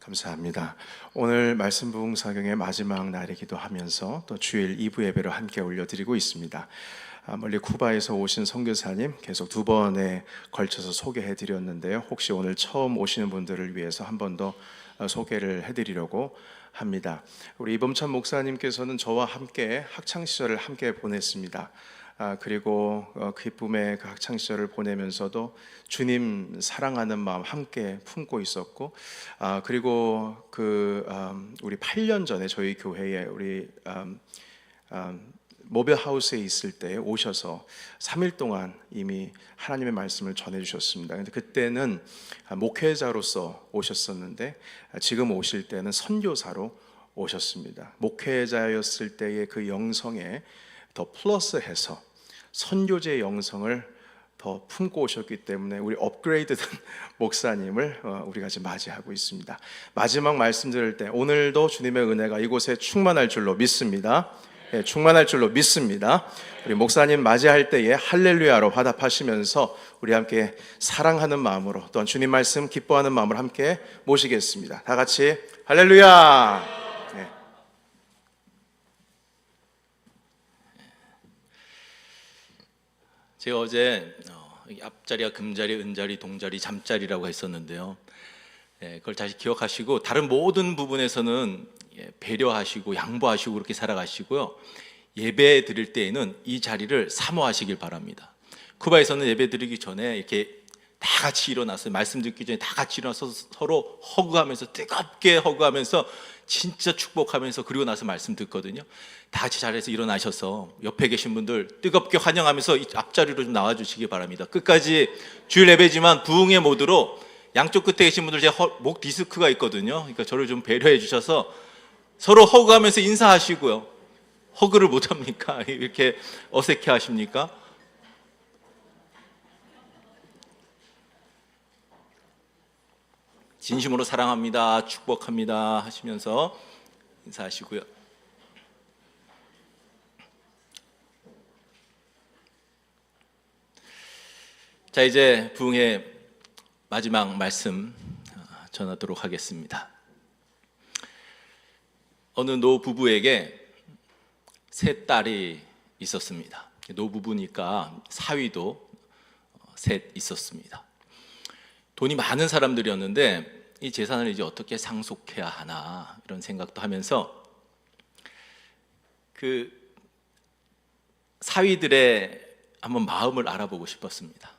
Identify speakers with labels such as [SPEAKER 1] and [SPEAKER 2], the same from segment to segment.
[SPEAKER 1] 감사합니다. 오늘 말씀 부흥 사경의 마지막 날이기도 하면서 또 주일 2부 예배로 함께 올려드리고 있습니다. 멀리 쿠바에서 오신 선교사님 계속 두 번에 걸쳐서 소개해드렸는데요. 혹시 오늘 처음 오시는 분들을 위해서 한 번 더 소개를 해드리려고 합니다. 우리 이범찬 목사님께서는 저와 함께 학창 시절을 함께 보냈습니다. 그리고 기쁨의 그 학창 시절을 보내면서도 주님 사랑하는 마음 함께 품고 있었고, 그리고 우리 8년 전에 저희 교회에 우리 모빌하우스에 있을 때 오셔서 3일 동안 이미 하나님의 말씀을 전해주셨습니다. 근데 그때는 목회자로서 오셨었는데 지금 오실 때는 선교사로 오셨습니다. 목회자였을 때의 그 영성에 더 플러스해서 선교제의 영성을 더 품고 오셨기 때문에 우리 업그레이드된 목사님을 우리가 지금 맞이하고 있습니다. 마지막 말씀 드릴 때 오늘도 주님의 은혜가 이곳에 충만할 줄로 믿습니다. 예, 충만할 줄로 믿습니다. 우리 목사님 맞이할 때에 할렐루야로 화답하시면서 우리 함께 사랑하는 마음으로 또한 주님 말씀 기뻐하는 마음으로 함께 모시겠습니다. 다 같이 할렐루야.
[SPEAKER 2] 제가 어제 앞자리가 금자리, 은자리, 동자리, 잠자리라고 했었는데요. 그걸 다시 기억하시고 다른 모든 부분에서는 배려하시고 양보하시고 그렇게 살아가시고요. 예배 드릴 때에는 이 자리를 사모하시길 바랍니다. 쿠바에서는 예배 드리기 전에 이렇게 다 같이 일어나서 말씀 듣기 전에 다 같이 일어나서 서로 허그하면서 뜨겁게 허그하면서 진짜 축복하면서 그리고 나서 말씀 듣거든요. 다 같이 자리에서 일어나셔서 옆에 계신 분들 뜨겁게 환영하면서 이 앞자리로 좀 나와주시기 바랍니다. 끝까지 주일 예배지만 부흥의 모드로 양쪽 끝에 계신 분들 제 목 디스크가 있거든요. 그러니까 저를 좀 배려해 주셔서 서로 허그하면서 인사하시고요. 허그를 못합니까? 이렇게 어색해 하십니까? 진심으로 사랑합니다, 축복합니다 하시면서 인사하시고요. 자, 이제 부흥의 마지막 말씀 전하도록 하겠습니다. 어느 노부부에게 세 딸이 있었습니다. 노부부니까 사위도 셋 있었습니다. 돈이 많은 사람들이었는데 이 재산을 이제 어떻게 상속해야 하나 이런 생각도 하면서 그 사위들의 한번 마음을 알아보고 싶었습니다.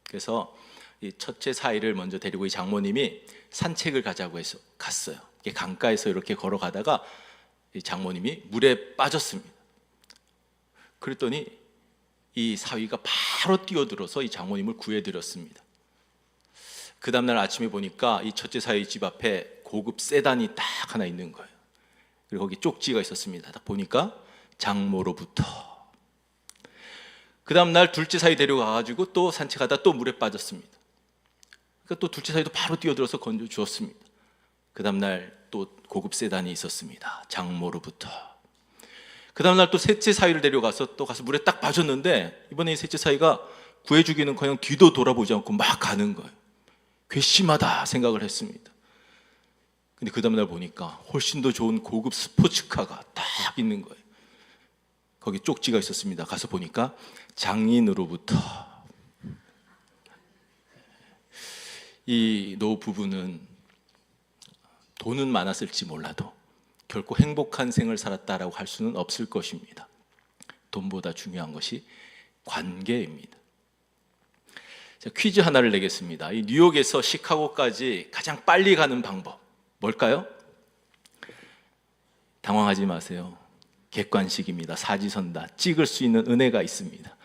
[SPEAKER 2] 그래서 이 첫째 사위를 먼저 데리고 이 장모님이 산책을 가자고 해서 갔어요. 강가에서 이렇게 걸어가다가 이 장모님이 물에 빠졌습니다. 그랬더니 이 사위가 바로 뛰어들어서 이 장모님을 구해드렸습니다. 그 다음날 아침에 보니까 이 첫째 사위 집 앞에 고급 세단이 딱 하나 있는 거예요. 그리고 거기 쪽지가 있었습니다. 딱 보니까 장모로부터. 그 다음날 둘째 사위 데려가가지고 또 산책하다 또 물에 빠졌습니다. 그러니까 또 둘째 사위도 바로 뛰어들어서 건져 주었습니다. 그 다음날 또 고급 세단이 있었습니다. 장모로부터. 그 다음날 또 셋째 사위를 데려가서 또 가서 물에 딱 빠졌는데 이번에 이 셋째 사위가 구해주기는커녕 뒤도 돌아보지 않고 막 가는 거예요. 괘씸하다 생각을 했습니다. 근데 그 다음날 보니까 훨씬 더 좋은 고급 스포츠카가 딱 있는 거예요. 거기 쪽지가 있었습니다. 가서 보니까 장인으로부터. 이 노부부는 돈은 많았을지 몰라도 결코 행복한 생을 살았다라고 할 수는 없을 것입니다. 돈보다 중요한 것이 관계입니다. 자, 퀴즈 하나를 내겠습니다. 이 뉴욕에서 시카고까지 가장 빨리 가는 방법 뭘까요? 당황하지 마세요. 객관식입니다. 사지선다. 찍을 수 있는 은혜가 있습니다.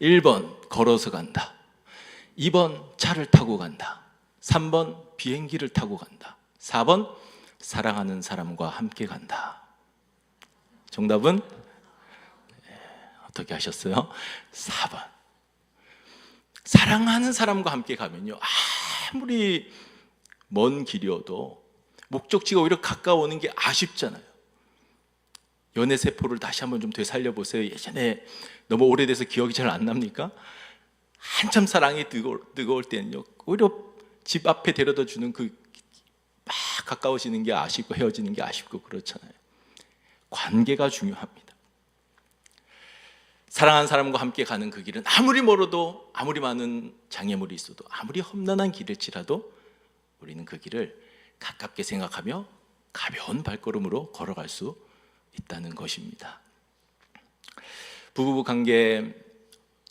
[SPEAKER 2] 1번 걸어서 간다. 2번 차를 타고 간다. 3번 비행기를 타고 간다. 4번 사랑하는 사람과 함께 간다. 정답은 어떻게 하셨어요? 4번. 사랑하는 사람과 함께 가면요, 아무리 먼 길이어도 목적지가 오히려 가까워오는 게 아쉽잖아요. 연애세포를 다시 한번 좀 되살려보세요. 예전에 너무 오래돼서 기억이 잘 안 납니까? 한참 사랑이 뜨거울 때는요, 오히려 집 앞에 데려다 주는 그 막 가까워지는 게 아쉽고 헤어지는 게 아쉽고 그렇잖아요. 관계가 중요합니다. 사랑하는 사람과 함께 가는 그 길은 아무리 멀어도, 아무리 많은 장애물이 있어도, 아무리 험난한 길일지라도 우리는 그 길을 가깝게 생각하며 가벼운 발걸음으로 걸어갈 수 있다는 것입니다. 부부 관계,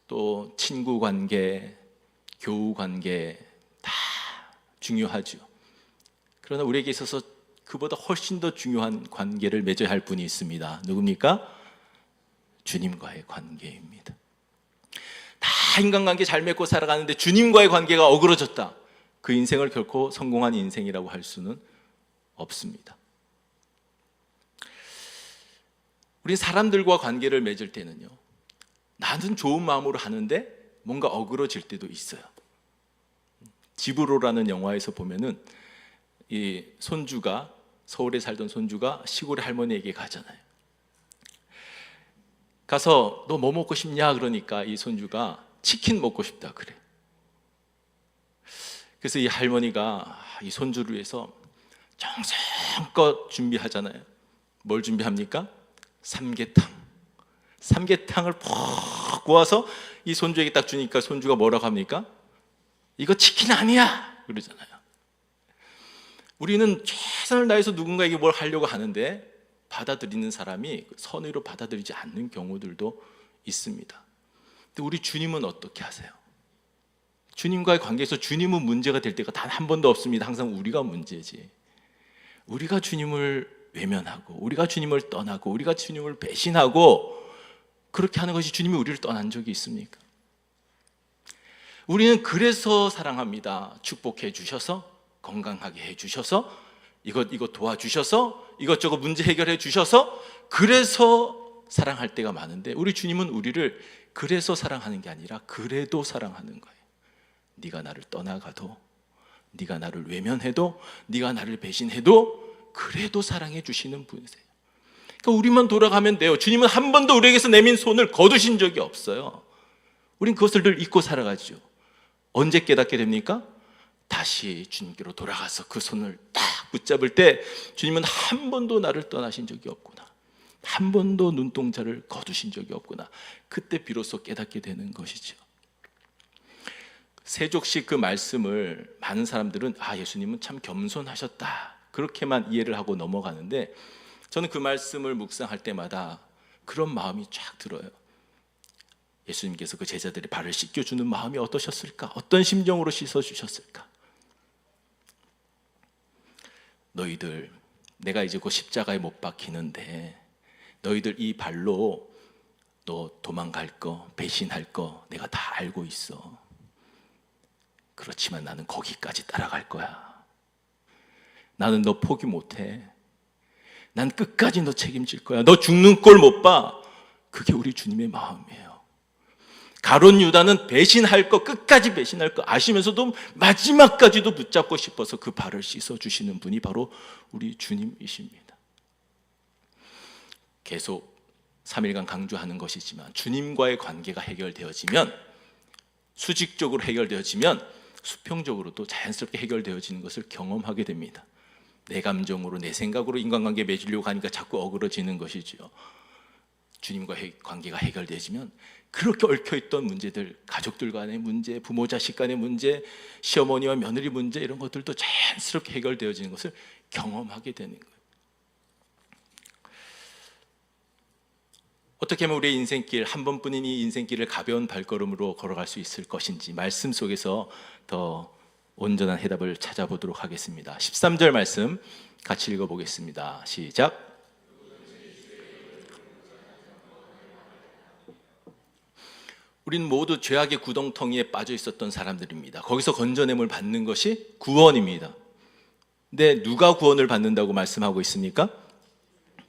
[SPEAKER 2] 또 친구 관계, 교우 관계 다 중요하죠. 그러나 우리에게 있어서 그보다 훨씬 더 중요한 관계를 맺어야 할 분이 있습니다. 누굽니까? 주님과의 관계입니다. 다 인간관계 잘 맺고 살아가는데 주님과의 관계가 어그러졌다. 그 인생을 결코 성공한 인생이라고 할 수는 없습니다. 우리 사람들과 관계를 맺을 때는요, 나는 좋은 마음으로 하는데 뭔가 어그러질 때도 있어요. 지브로라는 영화에서 보면은 이 손주가, 서울에 살던 손주가 시골의 할머니에게 가잖아요. 가서 너 뭐 먹고 싶냐 그러니까 이 손주가 치킨 먹고 싶다 그래. 그래서 이 할머니가 이 손주를 위해서 정성껏 준비하잖아요. 뭘 준비합니까? 삼계탕을 푹 구워서 이 손주에게 딱 주니까 손주가 뭐라고 합니까? 이거 치킨 아니야 그러잖아요. 우리는 최선을 다해서 누군가에게 뭘 하려고 하는데 받아들이는 사람이 선의로 받아들이지 않는 경우들도 있습니다. 근데 우리 주님은 어떻게 하세요? 주님과의 관계에서 주님은 문제가 될 때가 단 한 번도 없습니다. 항상 우리가 문제지. 우리가 주님을 외면하고, 우리가 주님을 떠나고, 우리가 주님을 배신하고, 그렇게 하는 것이 주님이 우리를 떠난 적이 있습니까? 우리는 그래서 사랑합니다. 축복해 주셔서, 건강하게 해 주셔서, 이것 도와주셔서, 이것저것 문제 해결해 주셔서, 그래서 사랑할 때가 많은데, 우리 주님은 우리를 그래서 사랑하는 게 아니라 그래도 사랑하는 거예요. 네가 나를 떠나가도, 네가 나를 외면해도, 네가 나를 배신해도 그래도 사랑해 주시는 분이세요. 그러니까 우리만 돌아가면 돼요. 주님은 한 번도 우리에게서 내민 손을 거두신 적이 없어요. 우린 그것을 늘 잊고 살아가죠. 언제 깨닫게 됩니까? 다시 주님께로 돌아가서 그 손을 딱 붙잡을 때 주님은 한 번도 나를 떠나신 적이 없구나, 한 번도 눈동자를 거두신 적이 없구나. 그때 비로소 깨닫게 되는 것이죠. 세족식 그 말씀을 많은 사람들은 예수님은 참 겸손하셨다, 그렇게만 이해를 하고 넘어가는데, 저는 그 말씀을 묵상할 때마다 그런 마음이 쫙 들어요. 예수님께서 그 제자들의 발을 씻겨주는 마음이 어떠셨을까? 어떤 심정으로 씻어주셨을까? 너희들, 내가 이제 곧 십자가에 못 박히는데 너희들 이 발로 너 도망갈 거, 배신할 거 내가 다 알고 있어. 그렇지만 나는 거기까지 따라갈 거야. 나는 너 포기 못해. 난 끝까지 너 책임질 거야. 너 죽는 꼴 못 봐. 그게 우리 주님의 마음이에요. 가룟 유다는 배신할 거, 끝까지 배신할 거 아시면서도 마지막까지도 붙잡고 싶어서 그 발을 씻어주시는 분이 바로 우리 주님이십니다. 계속 3일간 강조하는 것이지만 주님과의 관계가 해결되어지면, 수직적으로 해결되어지면 수평적으로도 자연스럽게 해결되어지는 것을 경험하게 됩니다. 내 감정으로, 내 생각으로 인간관계 맺으려고 하니까 자꾸 어그러지는 것이죠. 주님과의 관계가 해결되지면 그렇게 얽혀있던 문제들, 가족들 간의 문제, 부모 자식 간의 문제, 시어머니와 며느리 문제, 이런 것들도 자연스럽게 해결되어지는 것을 경험하게 되는 거예요. 어떻게 하면 우리의 인생길, 한 번뿐인 이 인생길을 가벼운 발걸음으로 걸어갈 수 있을 것인지 말씀 속에서 더 온전한 해답을 찾아보도록 하겠습니다. 13절 말씀 같이 읽어보겠습니다. 시작. 우리는 모두 죄악의 구덩텅이에 빠져 있었던 사람들입니다. 거기서 건져냄을 받는 것이 구원입니다. 근데 누가 구원을 받는다고 말씀하고 있습니까?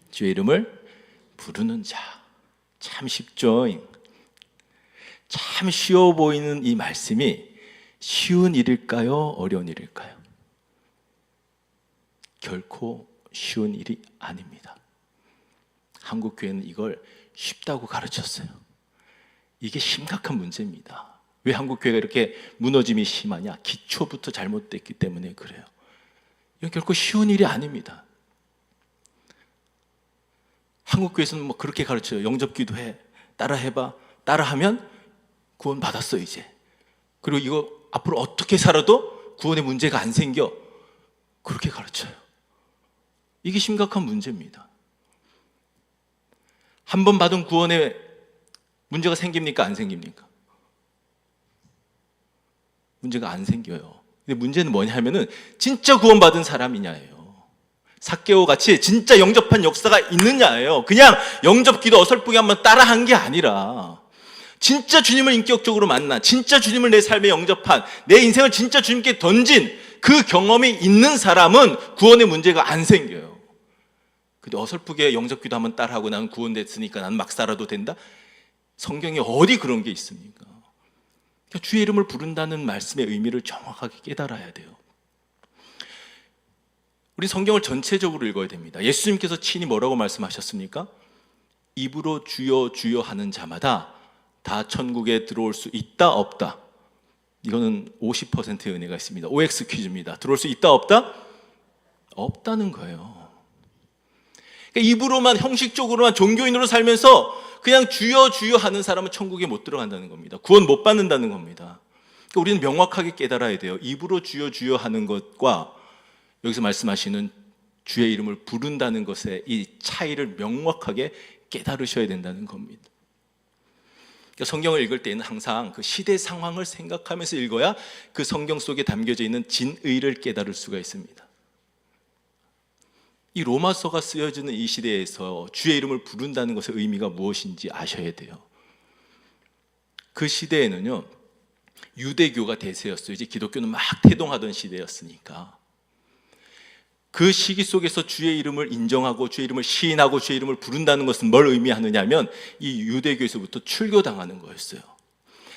[SPEAKER 2] 주의 이름을 부르는 자. 참 쉽죠? 참 쉬워 보이는 이 말씀이 쉬운 일일까요? 어려운 일일까요? 결코 쉬운 일이 아닙니다. 한국 교회는 이걸 쉽다고 가르쳤어요. 이게 심각한 문제입니다. 왜 한국 교회가 이렇게 무너짐이 심하냐? 기초부터 잘못됐기 때문에 그래요. 이건 결코 쉬운 일이 아닙니다. 한국교회에서는 뭐 그렇게 가르쳐요. 영접기도해, 따라해봐. 따라하면 구원 받았어 이제. 그리고 이거 앞으로 어떻게 살아도 구원의 문제가 안 생겨. 그렇게 가르쳐요. 이게 심각한 문제입니다. 한 번 받은 구원에 문제가 생깁니까? 안 생깁니까? 문제가 안 생겨요. 근데 문제는 뭐냐면은 진짜 구원받은 사람이냐예요. 삭개오 같이 진짜 영접한 역사가 있느냐예요. 그냥 영접기도 어설프게 한번 따라한 게 아니라 진짜 주님을 인격적으로 만난, 진짜 주님을 내 삶에 영접한, 내 인생을 진짜 주님께 던진 그 경험이 있는 사람은 구원의 문제가 안 생겨요. 근데 어설프게 영접기도 한번 따라하고 나는 구원됐으니까 나는 막 살아도 된다? 성경에 어디 그런 게 있습니까? 그러니까 주의 이름을 부른다는 말씀의 의미를 정확하게 깨달아야 돼요. 우리 성경을 전체적으로 읽어야 됩니다. 예수님께서 친히 뭐라고 말씀하셨습니까? 입으로 주여 주여 하는 자마다 다 천국에 들어올 수 있다 없다. 이거는 50%의 은혜가 있습니다. OX 퀴즈입니다. 들어올 수 있다 없다? 없다는 거예요. 그러니까 입으로만 형식적으로만 종교인으로 살면서 그냥 주여 주여 하는 사람은 천국에 못 들어간다는 겁니다. 구원 못 받는다는 겁니다. 그러니까 우리는 명확하게 깨달아야 돼요. 입으로 주여 주여 하는 것과 여기서 말씀하시는 주의 이름을 부른다는 것의 이 차이를 명확하게 깨달으셔야 된다는 겁니다. 그러니까 성경을 읽을 때는 항상 그 시대 상황을 생각하면서 읽어야 그 성경 속에 담겨져 있는 진의를 깨달을 수가 있습니다. 이 로마서가 쓰여지는 이 시대에서 주의 이름을 부른다는 것의 의미가 무엇인지 아셔야 돼요. 그 시대에는요, 유대교가 대세였어요. 이제 기독교는 막 태동하던 시대였으니까. 그 시기 속에서 주의 이름을 인정하고 주의 이름을 시인하고 주의 이름을 부른다는 것은 뭘 의미하느냐 하면 이 유대교에서부터 출교당하는 거였어요.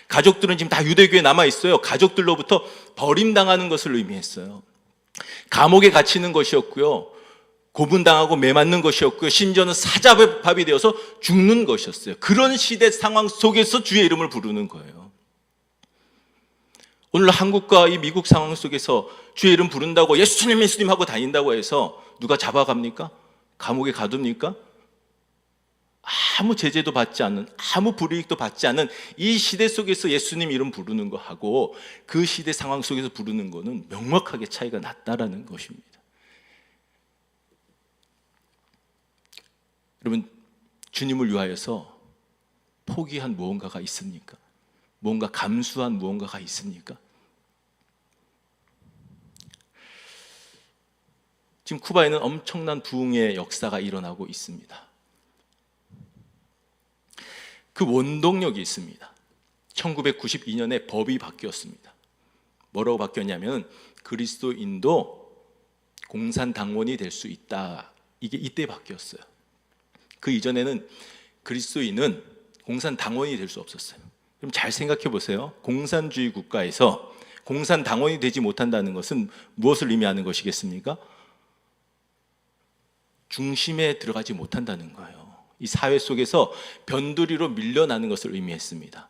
[SPEAKER 2] 가족들은 지금 다 유대교에 남아있어요. 가족들로부터 버림당하는 것을 의미했어요. 감옥에 갇히는 것이었고요, 고분당하고 매맞는 것이었고요, 심지어는 사자밥이 되어서 죽는 것이었어요. 그런 시대 상황 속에서 주의 이름을 부르는 거예요. 오늘 한국과 이 미국 상황 속에서 주의 이름 부른다고 예수님 예수님 하고 다닌다고 해서 누가 잡아갑니까? 감옥에 가둡니까? 아무 제재도 받지 않는, 아무 불이익도 받지 않는 이 시대 속에서 예수님 이름 부르는 거하고 그 시대 상황 속에서 부르는 거는 명확하게 차이가 났다라는 것입니다. 여러분, 주님을 위하여서 포기한 무언가가 있습니까? 뭔가 감수한 무언가가 있습니까? 지금 쿠바에는 엄청난 부흥의 역사가 일어나고 있습니다. 그 원동력이 있습니다. 1992년에 법이 바뀌었습니다. 뭐라고 바뀌었냐면 그리스도인도 공산당원이 될 수 있다. 이게 이때 바뀌었어요. 그 이전에는 그리스도인은 공산당원이 될 수 없었어요. 그럼 잘 생각해 보세요. 공산주의 국가에서 공산당원이 되지 못한다는 것은 무엇을 의미하는 것이겠습니까? 중심에 들어가지 못한다는 거예요. 이 사회 속에서 변두리로 밀려나는 것을 의미했습니다.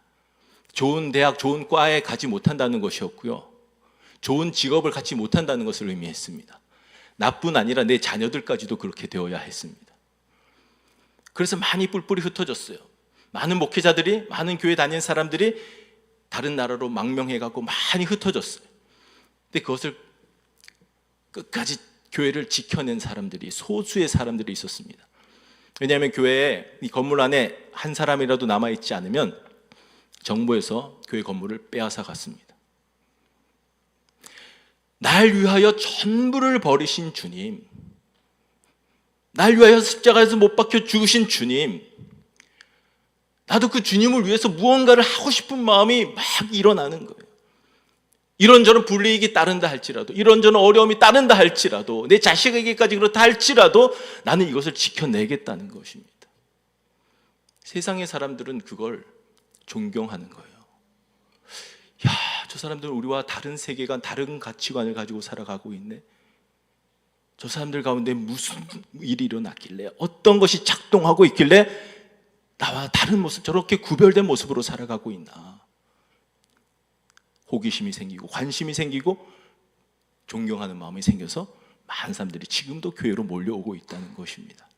[SPEAKER 2] 좋은 대학, 좋은 과에 가지 못한다는 것이었고요, 좋은 직업을 갖지 못한다는 것을 의미했습니다. 나뿐 아니라 내 자녀들까지도 그렇게 되어야 했습니다. 그래서 많이 뿔뿔이 흩어졌어요. 많은 목회자들이, 많은 교회 다니는 사람들이 다른 나라로 망명해가고 많이 흩어졌어요. 근데 그것을 끝까지 교회를 지켜낸 사람들이, 소수의 사람들이 있었습니다. 왜냐하면 교회에 이 건물 안에 한 사람이라도 남아있지 않으면 정부에서 교회 건물을 빼앗아 갔습니다. 날 위하여 전부를 버리신 주님, 날 위하여 십자가에서 못 박혀 죽으신 주님, 나도 그 주님을 위해서 무언가를 하고 싶은 마음이 막 일어나는 거예요. 이런저런 불이익이 따른다 할지라도, 이런저런 어려움이 따른다 할지라도, 내 자식에게까지 그렇다 할지라도 나는 이것을 지켜내겠다는 것입니다. 세상의 사람들은 그걸 존경하는 거예요. 야, 저 사람들은 우리와 다른 세계관, 다른 가치관을 가지고 살아가고 있네. 저 사람들 가운데 무슨 일이 일어났길래, 어떤 것이 작동하고 있길래 나와 다른 모습, 저렇게 구별된 모습으로 살아가고 있나. 호기심이 생기고 관심이 생기고 존경하는 마음이 생겨서 많은 사람들이 지금도 교회로 몰려오고 있다는 것입니다.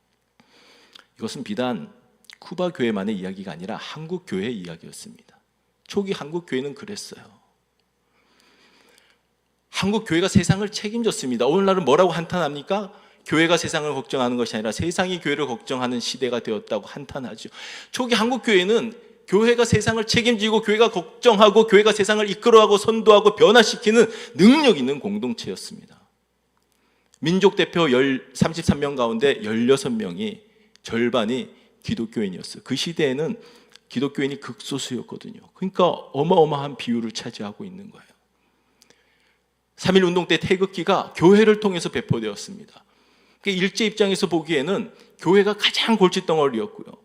[SPEAKER 2] 이것은 비단 쿠바 교회만의 이야기가 아니라 한국 교회의 이야기였습니다. 초기 한국 교회는 그랬어요. 한국 교회가 세상을 책임졌습니다. 오늘날은 뭐라고 한탄합니까? 교회가 세상을 걱정하는 것이 아니라 세상이 교회를 걱정하는 시대가 되었다고 한탄하죠. 초기 한국 교회는 교회가 세상을 책임지고 교회가 걱정하고 교회가 세상을 이끌어가고 선도하고 변화시키는 능력 있는 공동체였습니다. 민족 대표 33명 가운데 16명이 절반이 기독교인이었어요. 그 시대에는 기독교인이 극소수였거든요. 그러니까 어마어마한 비율을 차지하고 있는 거예요. 3.1운동 때 태극기가 교회를 통해서 배포되었습니다. 일제 입장에서 보기에는 교회가 가장 골칫덩어리였고요.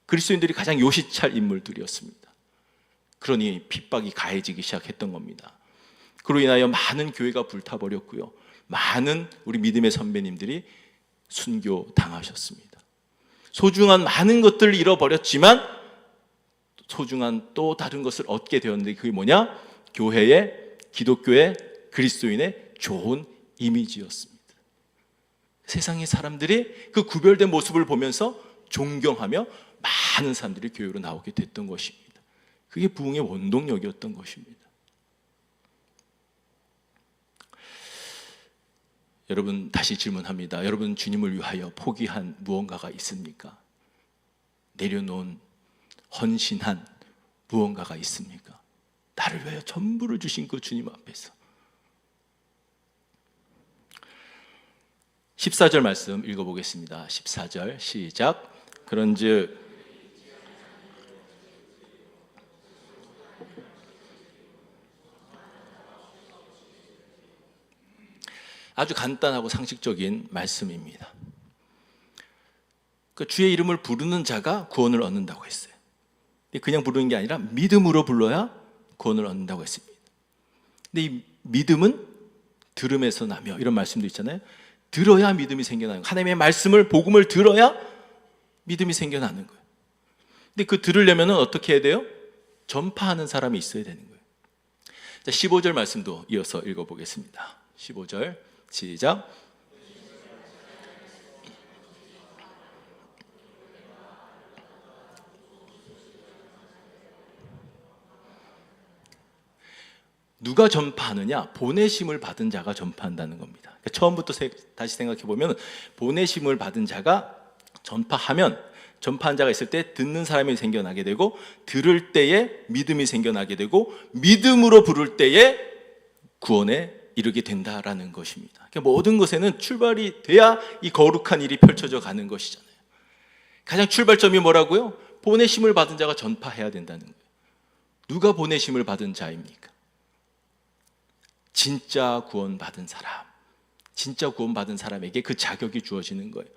[SPEAKER 2] 그리스도인들이 가장 요시찰 인물들이었습니다. 그러니 핍박이 가해지기 시작했던 겁니다. 그로 인하여 많은 교회가 불타버렸고요. 많은 우리 믿음의 선배님들이 순교당하셨습니다. 소중한 많은 것들을 잃어버렸지만 소중한 또 다른 것을 얻게 되었는데 그게 뭐냐? 교회의, 기독교의, 그리스도인의 좋은 이미지였습니다. 세상의 사람들이 그 구별된 모습을 보면서 존경하며 많은 사람들이 교회로 나오게 됐던 것입니다. 그게 부흥의 원동력이었던 것입니다. 여러분, 다시 질문합니다. 여러분, 주님을 위하여 포기한 무언가가 있습니까? 내려놓은 헌신한 무언가가 있습니까? 나를 위하여 전부를 주신 그 주님 앞에서. 14절 말씀 읽어보겠습니다. 14절 시작. 그런즉 아주 간단하고 상식적인 말씀입니다. 그 주의 이름을 부르는 자가 구원을 얻는다고 했어요. 그냥 부르는 게 아니라 믿음으로 불러야 구원을 얻는다고 했습니다. 근데 이 믿음은 들음에서 나며 이런 말씀도 있잖아요. 들어야 믿음이 생겨나는 거예요. 하나님의 말씀을, 복음을 들어야 믿음이 생겨나는 거예요. 근데 그 들으려면 어떻게 해야 돼요? 전파하는 사람이 있어야 되는 거예요. 자, 15절 말씀도 이어서 읽어보겠습니다. 15절 시작. 누가 전파하느냐? 보내심을 받은 자가 전파한다는 겁니다. 그러니까 처음부터 다시 생각해 보면 보내심을 받은 자가 전파하면, 전파한 자가 있을 때 듣는 사람이 생겨나게 되고, 들을 때에 믿음이 생겨나게 되고, 믿음으로 부를 때에 구원에 이르게 된다라는 것입니다. 그러니까 모든 것에는 출발이 돼야 이 거룩한 일이 펼쳐져 가는 것이잖아요. 가장 출발점이 뭐라고요? 보내심을 받은 자가 전파해야 된다는 거예요. 누가 보내심을 받은 자입니까? 진짜 구원받은 사람, 진짜 구원받은 사람에게 그 자격이 주어지는 거예요.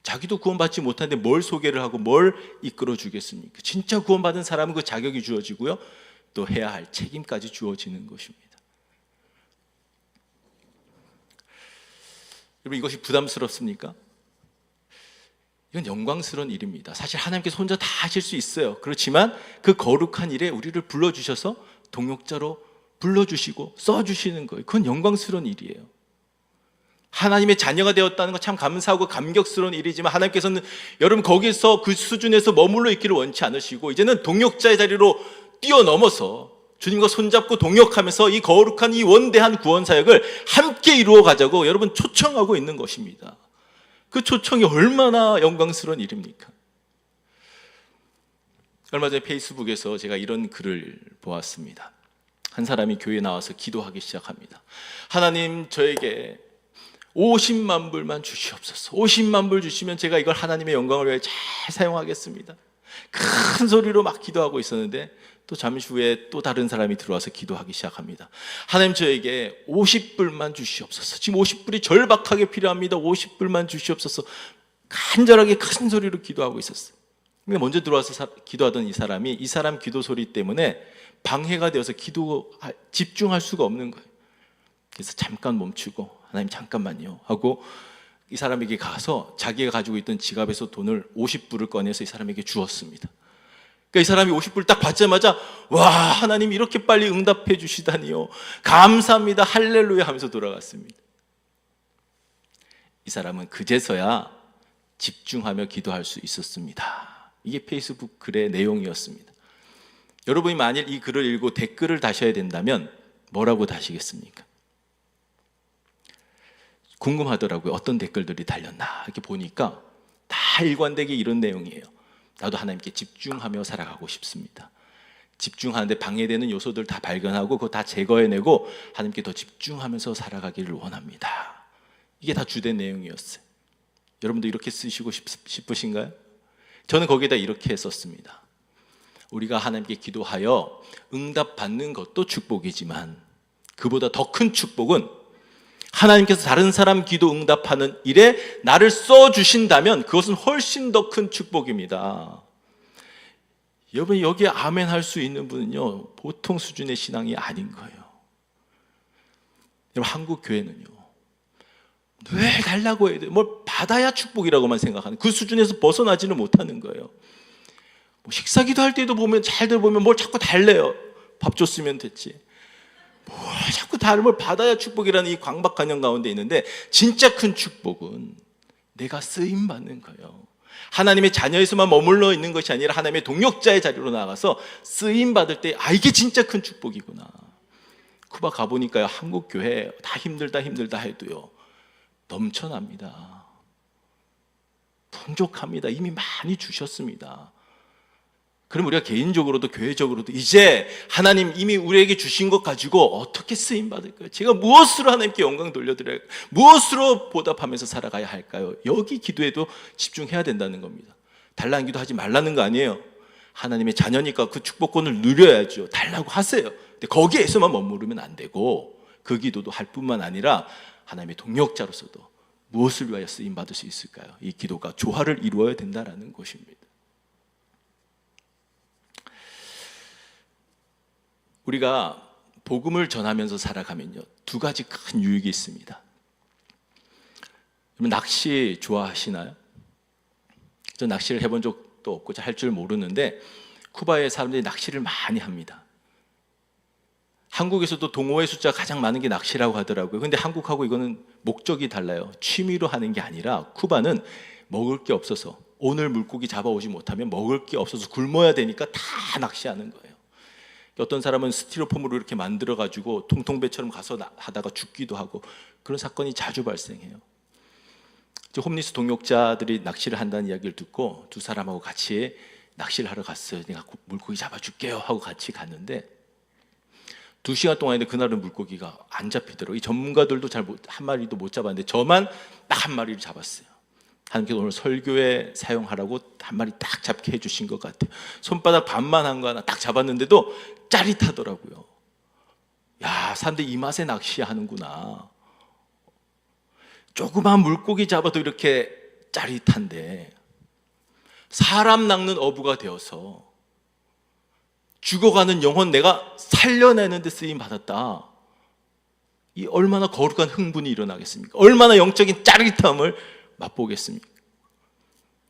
[SPEAKER 2] 자기도 구원받지 못하는데 뭘 소개를 하고 뭘 이끌어 주겠습니까? 진짜 구원받은 사람은 그 자격이 주어지고요, 또 해야 할 책임까지 주어지는 것입니다. 여러분, 이것이 부담스럽습니까? 이건 영광스러운 일입니다. 사실 하나님께서 혼자 다 하실 수 있어요. 그렇지만 그 거룩한 일에 우리를 불러주셔서 동역자로 불러주시고 써주시는 거예요. 그건 영광스러운 일이에요. 하나님의 자녀가 되었다는 건 참 감사하고 감격스러운 일이지만 하나님께서는 여러분 거기서 그 수준에서 머물러 있기를 원치 않으시고 이제는 동역자의 자리로 뛰어넘어서 주님과 손잡고 동역하면서 이 거룩한 이 원대한 구원 사역을 함께 이루어 가자고 여러분 초청하고 있는 것입니다. 그 초청이 얼마나 영광스러운 일입니까? 얼마 전에 페이스북에서 제가 이런 글을 보았습니다. 한 사람이 교회에 나와서 기도하기 시작합니다. 하나님, 저에게 50만 불만 주시옵소서. 50만 불 주시면 제가 이걸 하나님의 영광을 위해 잘 사용하겠습니다. 큰 소리로 막 기도하고 있었는데 또 잠시 후에 또 다른 사람이 들어와서 기도하기 시작합니다. 하나님, 저에게 50불만 주시옵소서. 지금 50불이 절박하게 필요합니다. 50불만 주시옵소서. 간절하게 큰 소리로 기도하고 있었어요. 먼저 들어와서 기도하던 이 사람 기도 소리 때문에 방해가 되어서 집중할 수가 없는 거예요. 그래서 잠깐 멈추고 하나님 잠깐만요 하고 이 사람에게 가서 자기가 가지고 있던 지갑에서 돈을 50불을 꺼내서 이 사람에게 주었습니다. 그러니까 이 사람이 50불 딱 받자마자 와, 하나님 이렇게 빨리 응답해 주시다니요, 감사합니다, 할렐루야 하면서 돌아갔습니다. 이 사람은 그제서야 집중하며 기도할 수 있었습니다. 이게 페이스북 글의 내용이었습니다. 여러분이 만일 이 글을 읽고 댓글을 다셔야 된다면 뭐라고 다시겠습니까? 궁금하더라고요. 어떤 댓글들이 달렸나 이렇게 보니까 다 일관되게 이런 내용이에요. 나도 하나님께 집중하며 살아가고 싶습니다. 집중하는데 방해되는 요소들 다 발견하고 그거 다 제거해내고 하나님께 더 집중하면서 살아가기를 원합니다. 이게 다 주된 내용이었어요. 여러분도 이렇게 쓰시고 싶으신가요? 저는 거기에다 이렇게 썼습니다. 우리가 하나님께 기도하여 응답받는 것도 축복이지만 그보다 더 큰 축복은 하나님께서 다른 사람 기도 응답하는 일에 나를 써주신다면 그것은 훨씬 더 큰 축복입니다. 여러분 여기에 아멘 할 수 있는 분은요 보통 수준의 신앙이 아닌 거예요. 여러분 한국 교회는요 왜 달라고 해야 돼요? 뭘 받아야 축복이라고만 생각하는 그 수준에서 벗어나지는 못하는 거예요. 뭐 식사기도 할 때도 보면 잘들 보면 뭘 자꾸 달래요. 밥 줬으면 됐지. 뭘 자꾸 다른 걸 받아야 축복이라는 이 강박관념 가운데 있는데 진짜 큰 축복은 내가 쓰임 받는 거예요. 하나님의 자녀에서만 머물러 있는 것이 아니라 하나님의 동역자의 자리로 나가서 쓰임 받을 때 이게 진짜 큰 축복이구나. 쿠바 가보니까요 한국 교회 다 힘들다 해도요 넘쳐납니다. 풍족합니다. 이미 많이 주셨습니다. 그럼 우리가 개인적으로도 교회적으로도 이제 하나님 이미 우리에게 주신 것 가지고 어떻게 쓰임 받을까요? 제가 무엇으로 하나님께 영광 돌려드려야 할까요? 무엇으로 보답하면서 살아가야 할까요? 여기 기도에도 집중해야 된다는 겁니다. 달라는 기도 하지 말라는 거 아니에요. 하나님의 자녀니까 그 축복권을 누려야죠. 달라고 하세요. 근데 거기에서만 머무르면 안 되고 그 기도도 할 뿐만 아니라 하나님의 동역자로서도 무엇을 위하여 쓰임 받을 수 있을까요? 이 기도가 조화를 이루어야 된다는 것입니다. 우리가 복음을 전하면서 살아가면요 두 가지 큰 유익이 있습니다. 여러분 낚시 좋아하시나요? 저 낚시를 해본 적도 없고 할 줄 모르는데 쿠바의 사람들이 낚시를 많이 합니다. 한국에서도 동호회 숫자가 가장 많은 게 낚시라고 하더라고요. 근데 한국하고 이거는 목적이 달라요. 취미로 하는 게 아니라 쿠바는 먹을 게 없어서 오늘 물고기 잡아오지 못하면 먹을 게 없어서 굶어야 되니까 다 낚시하는 거예요. 어떤 사람은 스티로폼으로 이렇게 만들어가지고 통통배처럼 가서 하다가 죽기도 하고 그런 사건이 자주 발생해요. 홈리스 동역자들이 낚시를 한다는 이야기를 듣고 두 사람하고 같이 낚시를 하러 갔어요. 내가 물고기 잡아줄게요 하고 같이 갔는데 2시간 동안인데 그날은 물고기가 안 잡히더라고요. 이 전문가들도 한 마리도 못 잡았는데 저만 딱 한 마리를 잡았어요. 하나님께서 오늘 설교에 사용하라고 한 마리 딱 잡게 해주신 것 같아요. 손바닥 반만 한 거 하나 딱 잡았는데도 짜릿하더라고요. 야, 사람들이 이 맛에 낚시하는구나. 조그만 물고기 잡아도 이렇게 짜릿한데 사람 낚는 어부가 되어서 죽어가는 영혼 내가 살려내는 데 쓰임 받았다. 이 얼마나 거룩한 흥분이 일어나겠습니까? 얼마나 영적인 짜릿함을 맛보겠습니까?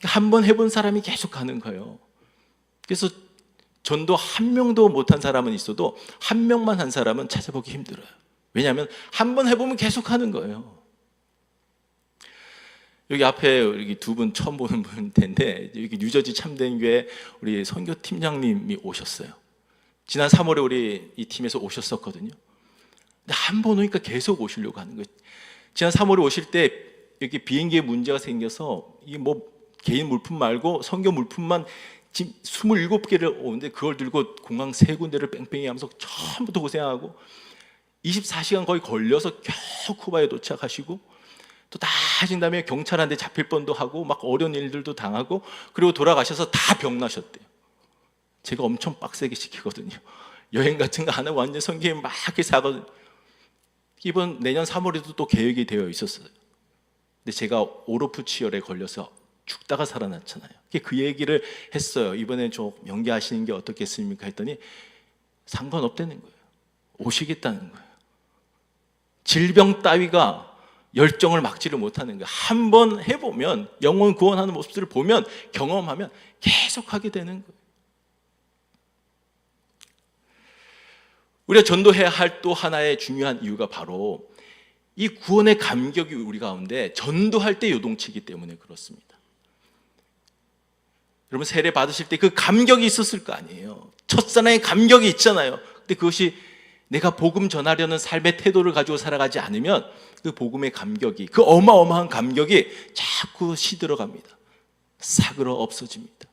[SPEAKER 2] 한번 해본 사람이 계속 가는 거예요. 그래서 전도 한 명도 못한 사람은 있어도 한 명만 한 사람은 찾아보기 힘들어요. 왜냐하면 한 번 해보면 계속 하는 거예요. 여기 앞에 여기 두 분 처음 보는 분 텐데 여기 뉴저지 참된교회 우리 선교팀장님이 오셨어요. 지난 3월에 우리 이 팀에서 오셨었거든요. 근데 한 번 오니까 계속 오시려고 하는 거예요. 지난 3월에 오실 때 여기 비행기에 문제가 생겨서 이 뭐 개인 물품 말고 선교 물품만 지금 27개를 오는데 그걸 들고 공항 3군데를 뺑뺑이 하면서 처음부터 고생하고 24시간 거의 걸려서 겨우 쿠바에 도착하시고 또 다 하신 다음에 경찰한테 잡힐 뻔도 하고 막 어려운 일들도 당하고 그리고 돌아가셔서 다 병나셨대요. 제가 엄청 빡세게 시키거든요. 여행 같은 거 안 하고 완전 성경에 막 해서 하거든요. 이번 내년 3월에도 또 계획이 되어 있었어요. 근데 제가 오로프치열에 걸려서 죽다가 살아났잖아요. 그 얘기를 했어요. 이번에 좀 연기하시는 게 어떻겠습니까? 했더니 상관없다는 거예요. 오시겠다는 거예요. 질병 따위가 열정을 막지를 못하는 거예요. 한번 해보면 영혼 구원하는 모습들을 보면 경험하면 계속 하게 되는 거예요. 우리가 전도해야 할 또 하나의 중요한 이유가 바로 이 구원의 감격이 우리 가운데 전도할 때 요동치기 때문에 그렇습니다. 여러분 세례 받으실 때 그 감격이 있었을 거 아니에요. 첫사랑의 감격이 있잖아요. 근데 그것이 내가 복음 전하려는 삶의 태도를 가지고 살아가지 않으면 그 복음의 감격이, 그 어마어마한 감격이 자꾸 시들어갑니다. 사그러 없어집니다.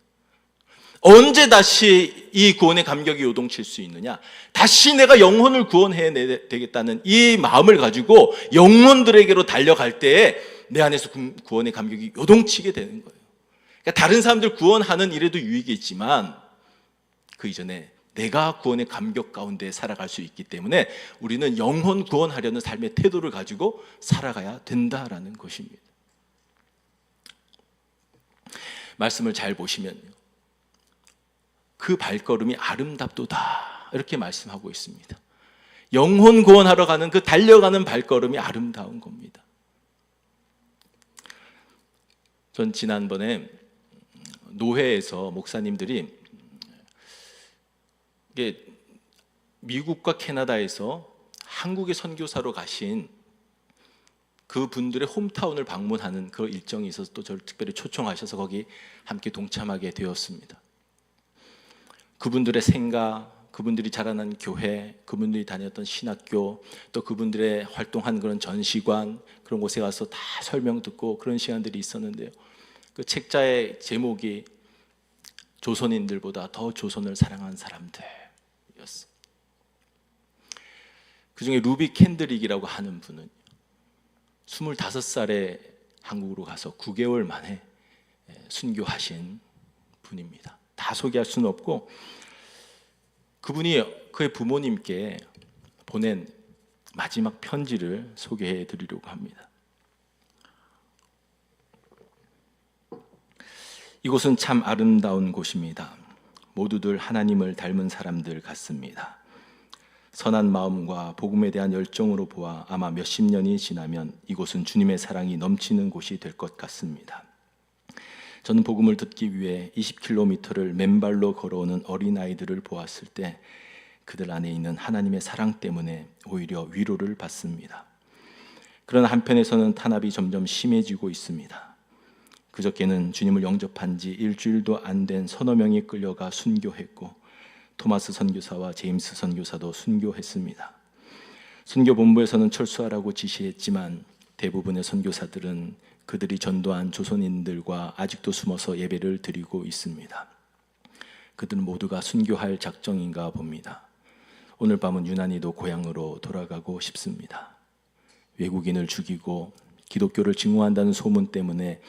[SPEAKER 2] 언제 다시 이 구원의 감격이 요동칠 수 있느냐? 다시 내가 영혼을 구원해야 되겠다는 이 마음을 가지고 영혼들에게로 달려갈 때에 내 안에서 구원의 감격이 요동치게 되는 거예요. 그러니까 다른 사람들 구원하는 일에도 유익이 있지만 그 이전에 내가 구원의 감격 가운데 살아갈 수 있기 때문에 우리는 영혼 구원하려는 삶의 태도를 가지고 살아가야 된다라는 것입니다. 말씀을 잘 보시면요, 그 발걸음이 아름답도다 이렇게 말씀하고 있습니다. 영혼 구원하러 가는 그 달려가는 발걸음이 아름다운 겁니다. 전 지난번에 노회에서 목사님들이 이게 미국과 캐나다에서 한국의 선교사로 가신 그분들의 홈타운을 방문하는 그 일정이 있어서 또 저를 특별히 초청하셔서 거기 함께 동참하게 되었습니다. 그분들의 생각, 그분들이 자라난 교회, 그분들이 다녔던 신학교, 또 그분들의 활동한 그런 전시관, 그런 곳에 가서 다 설명 듣고 그런 시간들이 있었는데요. 그 책자의 제목이 조선인들보다 더 조선을 사랑한 사람들이었어요. 그 중에 루비 캔드릭이라고 하는 분은 25살에 한국으로 가서 9개월 만에 순교하신 분입니다. 다 소개할 수는 없고 그분이 그의 부모님께 보낸 마지막 편지를 소개해 드리려고 합니다. 이곳은 참 아름다운 곳입니다. 모두들 하나님을 닮은 사람들 같습니다. 선한 마음과 복음에 대한 열정으로 보아 아마 몇십 년이 지나면 이곳은 주님의 사랑이 넘치는 곳이 될 것 같습니다. 저는 복음을 듣기 위해 20km를 맨발로 걸어오는 어린아이들을 보았을 때 그들 안에 있는 하나님의 사랑 때문에 오히려 위로를 받습니다. 그러나 한편에서는 탄압이 점점 심해지고 있습니다. 그저께는 주님을 영접한 지 일주일도 안 된 서너 명이 끌려가 순교했고 토마스 선교사와 제임스 선교사도 순교했습니다. 순교본부에서는 철수하라고 지시했지만 대부분의 선교사들은 그들이 전도한 조선인들과 아직도 숨어서 예배를 드리고 있습니다. 그들은 모두가 순교할 작정인가 봅니다. 오늘 밤은 유난히도 고향으로 돌아가고 싶습니다. 외국인을 죽이고 기독교를 증오한다는 소문 때문에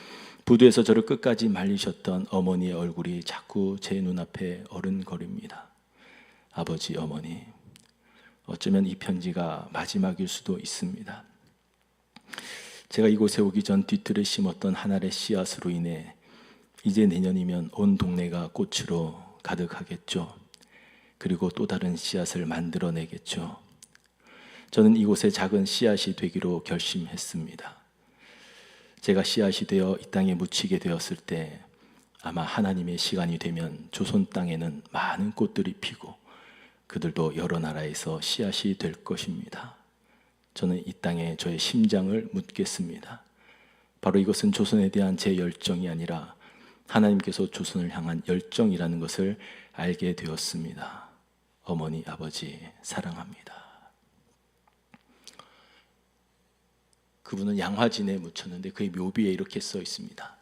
[SPEAKER 2] 부두에서 저를 끝까지 말리셨던 어머니의 얼굴이 자꾸 제 눈앞에 어른거립니다. 아버지, 어머니, 어쩌면 이 편지가 마지막일 수도 있습니다. 제가 이곳에 오기 전 뒤틀에 심었던 한 알의 씨앗으로 인해 이제 내년이면 온 동네가 꽃으로 가득하겠죠. 그리고 또 다른 씨앗을 만들어내겠죠. 저는 이곳에 작은 씨앗이 되기로 결심했습니다. 제가 씨앗이 되어 이 땅에 묻히게 되었을 때 아마 하나님의 시간이 되면 조선 땅에는 많은 꽃들이 피고 그들도 여러 나라에서 씨앗이 될 것입니다. 저는 이 땅에 저의 심장을 묻겠습니다. 바로 이것은 조선에 대한 제 열정이 아니라 하나님께서 조선을 향한 열정이라는 것을 알게 되었습니다. 어머니, 아버지 사랑합니다. 그분은 양화진에 묻혔는데 그의 묘비에 이렇게 써 있습니다.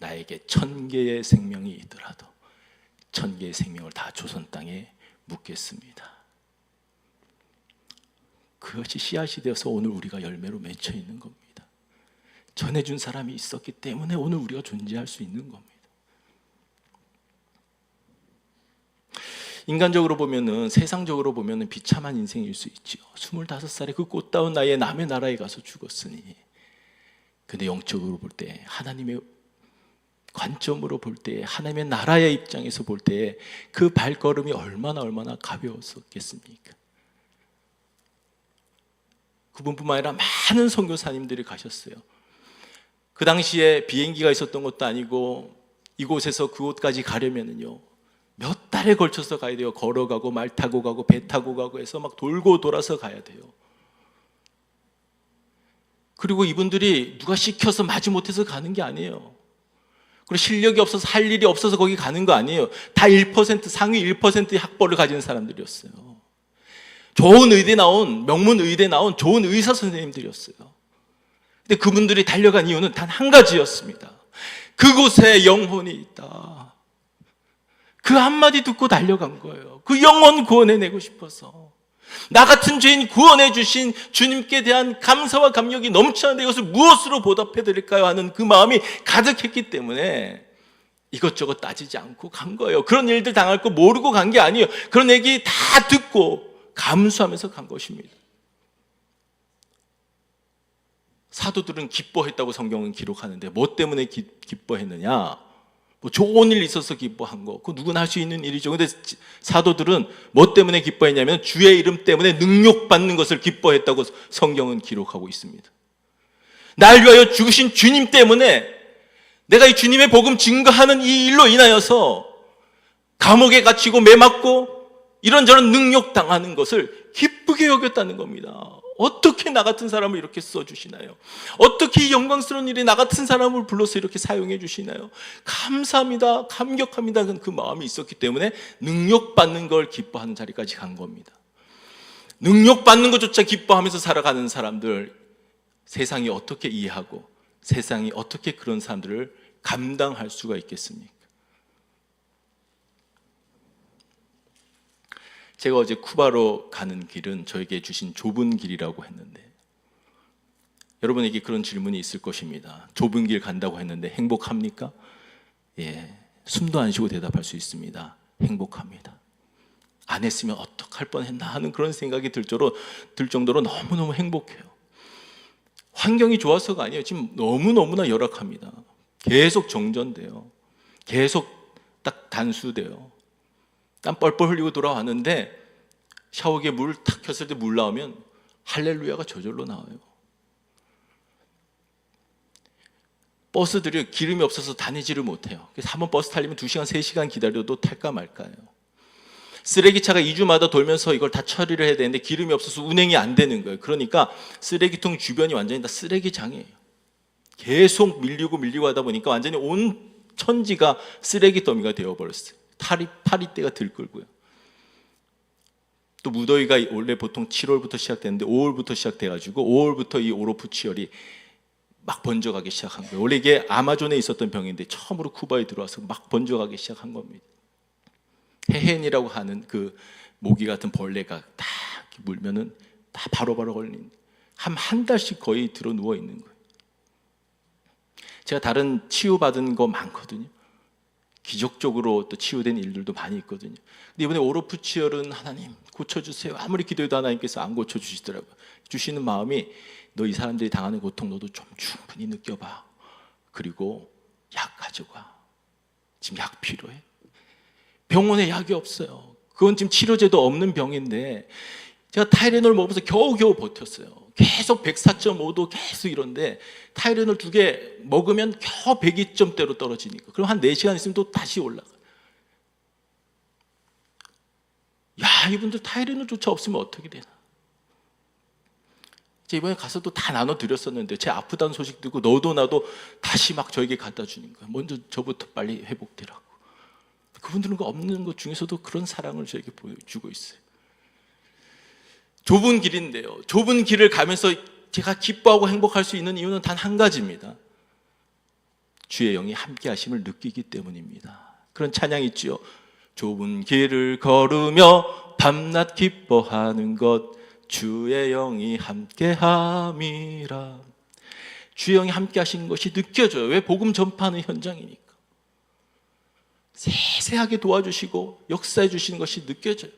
[SPEAKER 2] 나에게 1000개의 생명이 있더라도 1000개의 생명을 다 조선 땅에 묻겠습니다. 그것이 씨앗이 되어서 오늘 우리가 열매로 맺혀 있는 겁니다. 전해준 사람이 있었기 때문에 오늘 우리가 존재할 수 있는 겁니다. 인간적으로 보면은, 세상적으로 보면은 비참한 인생일 수 있죠. 25살에 그 꽃다운 나이에 남의 나라에 가서 죽었으니. 근데 영적으로 볼 때, 하나님의 관점으로 볼 때, 하나님의 나라의 입장에서 볼 때 그 발걸음이 얼마나 가벼웠었겠습니까? 그분뿐만 아니라 많은 선교사님들이 가셨어요. 그 당시에 비행기가 있었던 것도 아니고 이곳에서 그곳까지 가려면은요 몇 달에 걸쳐서 가야 돼요. 걸어가고 말 타고 가고 배 타고 가고 해서 막 돌고 돌아서 가야 돼요. 그리고 이분들이 누가 시켜서 마지못해서 가는 게 아니에요. 그리고 실력이 없어서 할 일이 없어서 거기 가는 거 아니에요. 다 1%, 상위 1%의 학벌을 가진 사람들이었어요. 좋은 의대 나온, 명문 의대 나온 좋은 의사 선생님들이었어요. 근데 그분들이 달려간 이유는 단 한 가지였습니다. 그곳에 영혼이 있다. 그 한마디 듣고 달려간 거예요. 그 영혼 구원해내고 싶어서. 나 같은 죄인 구원해 주신 주님께 대한 감사와 감격이 넘쳐나는데 이것을 무엇으로 보답해 드릴까요 하는 그 마음이 가득했기 때문에 이것저것 따지지 않고 간 거예요. 그런 일들 당할 거 모르고 간 게 아니에요. 그런 얘기 다 듣고 감수하면서 간 것입니다. 사도들은 기뻐했다고 성경은 기록하는데 뭐 때문에 기뻐했느냐? 뭐 좋은 일 있어서 기뻐한 거, 그 누구나 할 수 있는 일이죠. 근데 사도들은 뭐 때문에 기뻐했냐면 주의 이름 때문에 능력받는 것을 기뻐했다고 성경은 기록하고 있습니다. 날 위하여 죽으신 주님 때문에 내가 이 주님의 복음 증거하는 이 일로 인하여서 감옥에 갇히고 매맞고 이런저런 능력당하는 것을 기쁘게 여겼다는 겁니다. 어떻게 나 같은 사람을 이렇게 써주시나요? 어떻게 이 영광스러운 일에 나 같은 사람을 불러서 이렇게 사용해 주시나요? 감사합니다, 감격합니다. 그 마음이 있었기 때문에 능력받는 걸 기뻐하는 자리까지 간 겁니다. 능력받는 것조차 기뻐하면서 살아가는 사람들, 세상이 어떻게 이해하고 세상이 어떻게 그런 사람들을 감당할 수가 있겠습니까? 제가 어제 쿠바로 가는 길은 저에게 주신 좁은 길이라고 했는데, 여러분에게 그런 질문이 있을 것입니다. 좁은 길 간다고 했는데 행복합니까? 예, 숨도 안 쉬고 대답할 수 있습니다. 행복합니다. 안 했으면 어떡할 뻔했나 하는 그런 생각이 들 정도로 너무너무 행복해요. 환경이 좋아서가 아니에요. 지금 너무너무나 열악합니다. 계속 정전돼요. 계속 딱 단수돼요. 땀 뻘뻘 흘리고 돌아왔는데 샤워기에 물 탁 켰을 때 물 나오면 할렐루야가 저절로 나와요. 버스들이 기름이 없어서 다니지를 못해요. 그래서 한번 버스 타려면 2시간, 3시간 기다려도 탈까 말까요. 쓰레기차가 2주마다 돌면서 이걸 다 처리를 해야 되는데 기름이 없어서 운행이 안 되는 거예요. 그러니까 쓰레기통 주변이 완전히 다 쓰레기장이에요. 계속 밀리고 하다 보니까 완전히 온 천지가 쓰레기 더미가 되어버렸어요. 파리떼가 들끓고요. 또 무더위가 원래 보통 7월부터 시작되는데 5월부터 시작돼가지고 5월부터 이 오로프치열이 막 번져가기 시작한 거예요. 원래 이게 아마존에 있었던 병인데 처음으로 쿠바에 들어와서 막 번져가기 시작한 겁니다. 헤헨이라고 하는 그 모기 같은 벌레가 딱 물면은 다 바로바로 걸린, 한 달씩 거의 들어 누워 있는 거예요. 제가 다른 치유받은 거 많거든요. 기적적으로 또 치유된 일들도 많이 있거든요. 근데 이번에 오로프치열은 하나님 고쳐주세요. 아무리 기도해도 하나님께서 안 고쳐주시더라고요. 주시는 마음이 너 이 사람들이 당하는 고통 너도 좀 충분히 느껴봐. 그리고 약 가져가. 지금 약 필요해? 병원에 약이 없어요. 그건 지금 치료제도 없는 병인데 제가 타이레놀 먹으면서 겨우겨우 버텼어요. 계속 104.5도 계속 이런데 타이레놀 2개 먹으면 겨우 102점대로 떨어지니까 그럼 한 4시간 있으면 또 다시 올라가요. 야, 이분들 타이레놀조차 없으면 어떻게 되나. 제가 이번에 가서도 다 나눠드렸었는데 제 아프다는 소식 듣고 너도 나도 다시 막 저에게 갖다 주는 거예요. 먼저 저부터 빨리 회복되라고. 그분들은 그 없는 것 중에서도 그런 사랑을 저에게 보여주고 있어요. 좁은 길인데요. 좁은 길을 가면서 제가 기뻐하고 행복할 수 있는 이유는 단 한 가지입니다. 주의 영이 함께 하심을 느끼기 때문입니다. 그런 찬양이 있지요. 좁은 길을 걸으며 밤낮 기뻐하는 것 주의 영이 함께 함이라. 주의 영이 함께 하신 것이 느껴져요. 왜? 복음 전파하는 현장이니까. 세세하게 도와주시고 역사해 주시는 것이 느껴져요.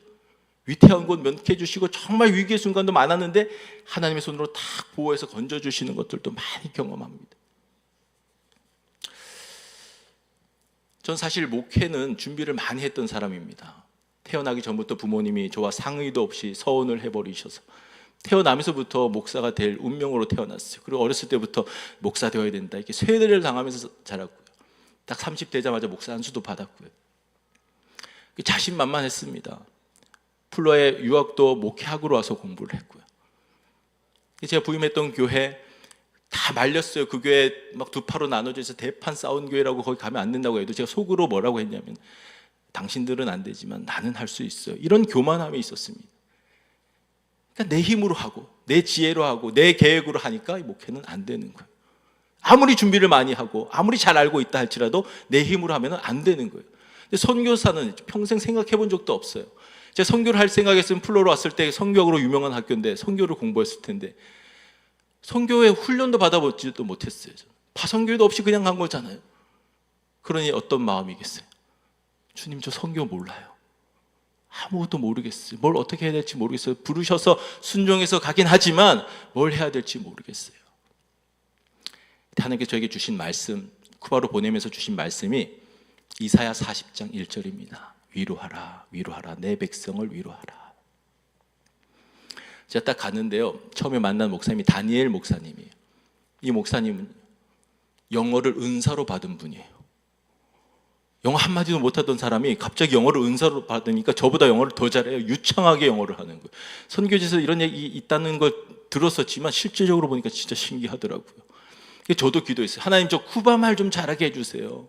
[SPEAKER 2] 위태한 곳 면케해 주시고 정말 위기의 순간도 많았는데 하나님의 손으로 탁 보호해서 건져주시는 것들도 많이 경험합니다. 전 사실 목회는 준비를 많이 했던 사람입니다. 태어나기 전부터 부모님이 저와 상의도 없이 서원을 해버리셔서 태어나면서부터 목사가 될 운명으로 태어났어요. 그리고 어렸을 때부터 목사 되어야 된다 이렇게 세뇌를 당하면서 자랐고요. 딱 30 되자마자 목사 안수도 받았고요. 자신만만했습니다. 플러에 유학도 목회학으로 와서 공부를 했고요. 제가 부임했던 교회 다 말렸어요. 그 교회 막 두 파로 나눠져 있어 대판 싸운 교회라고 거기 가면 안 된다고 해도 제가 속으로 뭐라고 했냐면 당신들은 안 되지만 나는 할 수 있어요. 이런 교만함이 있었습니다. 그러니까 내 힘으로 하고 내 지혜로 하고 내 계획으로 하니까 이 목회는 안 되는 거예요. 아무리 준비를 많이 하고 아무리 잘 알고 있다 할지라도 내 힘으로 하면 안 되는 거예요. 근데 선교사는 평생 생각해 본 적도 없어요. 제가 선교를 할 생각했으면 플로로 왔을 때 선교학으로 유명한 학교인데 선교를 공부했을 텐데 선교회 훈련도 받아보지도 못했어요. 파선교회도 없이 그냥 간 거잖아요. 그러니 어떤 마음이겠어요? 주님, 저 선교 몰라요. 아무것도 모르겠어요. 뭘 어떻게 해야 될지 모르겠어요. 부르셔서 순종해서 가긴 하지만 뭘 해야 될지 모르겠어요. 하나님께서 저에게 주신 말씀, 쿠바로 보내면서 주신 말씀이 이사야 40장 1절입니다. 위로하라, 위로하라, 내 백성을 위로하라. 제가 딱 갔는데요, 처음에 만난 목사님이 다니엘 목사님이에요. 이 목사님은 영어를 은사로 받은 분이에요. 영어 한마디도 못하던 사람이 갑자기 영어를 은사로 받으니까 저보다 영어를 더 잘해요. 유창하게 영어를 하는 거예요. 선교지에서 이런 얘기 있다는 걸 들었었지만 실제적으로 보니까 진짜 신기하더라고요. 저도 기도했어요. 하나님, 저 쿠바 말 좀 잘하게 해주세요.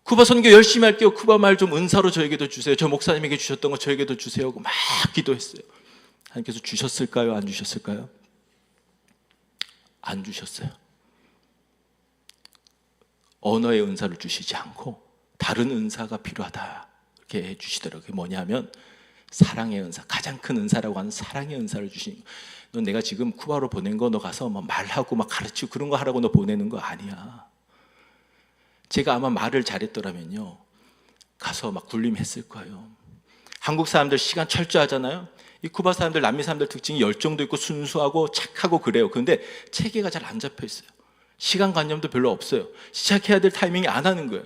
[SPEAKER 2] 쿠바 선교 열심히 할게요. 쿠바 말 좀 은사로 저에게도 주세요. 저 목사님에게 주셨던 거 저에게도 주세요 하고 막 기도했어요. 하나님께서 주셨을까요? 안 주셨을까요? 안 주셨어요. 언어의 은사를 주시지 않고 다른 은사가 필요하다 이렇게 해주시더라고요. 그게 뭐냐면 사랑의 은사, 가장 큰 은사라고 하는 사랑의 은사를 주시는 거예요. 너 내가 지금 쿠바로 보낸 거 너 가서 막 말하고 막 가르치고 그런 거 하라고 너 보내는 거 아니야. 제가 아마 말을 잘했더라면요 가서 막 굴림했을 거예요. 한국 사람들 시간 철저하잖아요. 이 쿠바 사람들, 남미 사람들 특징이 열정도 있고 순수하고 착하고 그래요. 그런데 체계가 잘 안 잡혀 있어요. 시간관념도 별로 없어요. 시작해야 될 타이밍이 안 하는 거예요.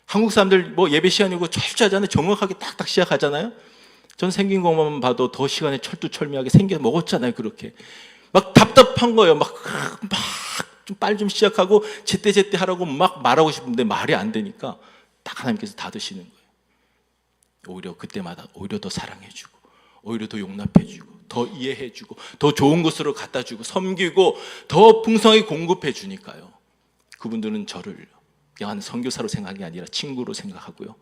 [SPEAKER 2] 한국 사람들 뭐 예배 시간이고 철저하잖아요. 정확하게 딱딱 시작하잖아요. 전 생긴 것만 봐도 더 시간에 철두철미하게 생겨 먹었잖아요. 그렇게 막 답답한 거예요. 막 좀 빨리 좀 시작하고 제때 하라고 막 말하고 싶은데 말이 안 되니까 딱 하나님께서 닫으시는 거예요. 오히려 그때마다 오히려 더 사랑해주고 오히려 더 용납해주고 더 이해해주고 더 좋은 곳으로 갖다주고 섬기고 더 풍성하게 공급해주니까요. 그분들은 저를 그냥 한 선교사로 생각하는 게 아니라 친구로 생각하고요,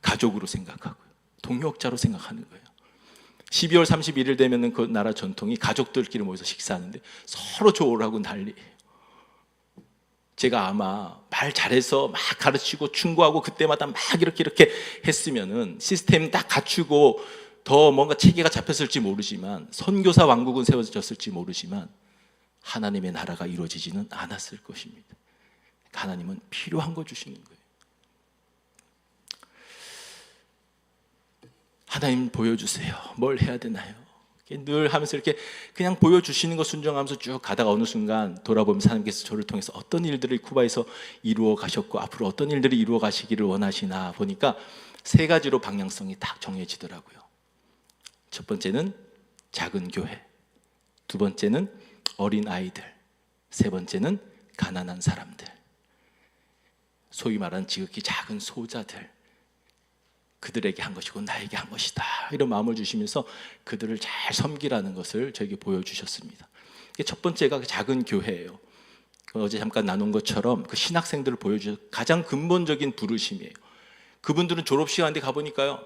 [SPEAKER 2] 가족으로 생각하고요, 동역자로 생각하는 거예요. 12월 31일 되면 그 나라 전통이 가족들끼리 모여서 식사하는데 서로 조언하고 난리예요. 제가 아마 말 잘해서 막 가르치고 충고하고 그때마다 막 이렇게 했으면은 시스템 딱 갖추고 더 뭔가 체계가 잡혔을지 모르지만 선교사 왕국은 세워졌을지 모르지만 하나님의 나라가 이루어지지는 않았을 것입니다. 하나님은 필요한 거 주시는 거예요. 하나님 보여주세요. 뭘 해야 되나요? 늘 하면서 이렇게 그냥 보여주시는 거 순종하면서 쭉 가다가 어느 순간 돌아보면서 하나님께서 저를 통해서 어떤 일들을 쿠바에서 이루어 가셨고 앞으로 어떤 일들을 이루어 가시기를 원하시나 보니까 세 가지로 방향성이 딱 정해지더라고요. 첫 번째는 작은 교회, 두 번째는 어린 아이들, 세 번째는 가난한 사람들, 소위 말하는 지극히 작은 소자들, 그들에게 한 것이고 나에게 한 것이다 이런 마음을 주시면서 그들을 잘 섬기라는 것을 저에게 보여주셨습니다. 첫 번째가 작은 교회예요. 어제 잠깐 나눈 것처럼 그 신학생들을 보여주셔서 가장 근본적인 부르심이에요. 그분들은 졸업시간에 가보니까요,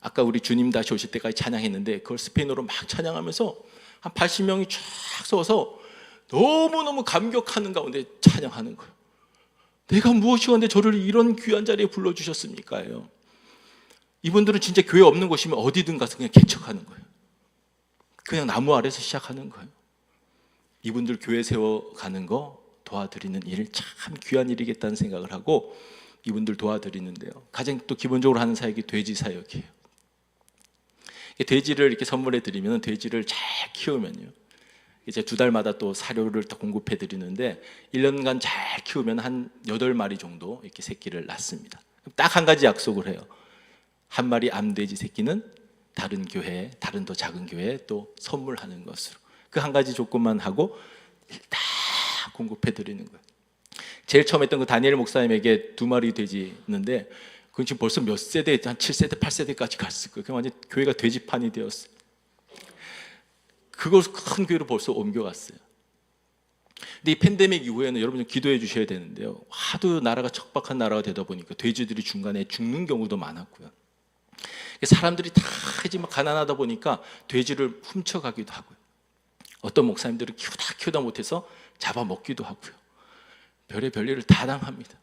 [SPEAKER 2] 아까 우리 주님 다시 오실 때까지 찬양했는데 그걸 스페인어로 막 찬양하면서 한 80명이 쫙 서서 너무너무 감격하는 가운데 찬양하는 거예요. 내가 무엇이 왔는데 저를 이런 귀한 자리에 불러주셨습니까? 이분들은 진짜 교회 없는 곳이면 어디든 가서 그냥 개척하는 거예요. 그냥 나무 아래서 시작하는 거예요. 이분들 교회 세워가는 거 도와드리는 일 참 귀한 일이겠다는 생각을 하고 이분들 도와드리는데요, 가장 또 기본적으로 하는 사역이 돼지 사역이에요. 돼지를 이렇게 선물해 드리면 돼지를 잘 키우면요, 이제 2달마다 또 사료를 또 공급해 드리는데 1년간 잘 키우면 한 8마리 정도 이렇게 새끼를 낳습니다. 딱 한 가지 약속을 해요. 한 마리 암돼지 새끼는 다른 교회에, 다른 더 작은 교회에 또 선물하는 것으로, 그 한 가지 조건만 하고 다 공급해 드리는 거예요. 제일 처음 했던 그 다니엘 목사님에게 2마리 돼지 있는데 그건 지금 벌써 몇 세대, 한 7세대, 8세대까지 갔을 거예요. 그냥 완전 교회가 돼지판이 되었어요. 그걸 큰 교회로 벌써 옮겨갔어요. 근데 이 팬데믹 이후에는 여러분 좀 기도해 주셔야 되는데요. 하도 나라가 척박한 나라가 되다 보니까 돼지들이 중간에 죽는 경우도 많았고요. 사람들이 다 이제 막 가난하다 보니까 돼지를 훔쳐가기도 하고요. 어떤 목사님들은 키우다 못해서 잡아먹기도 하고요. 별의별 일을 다 당합니다.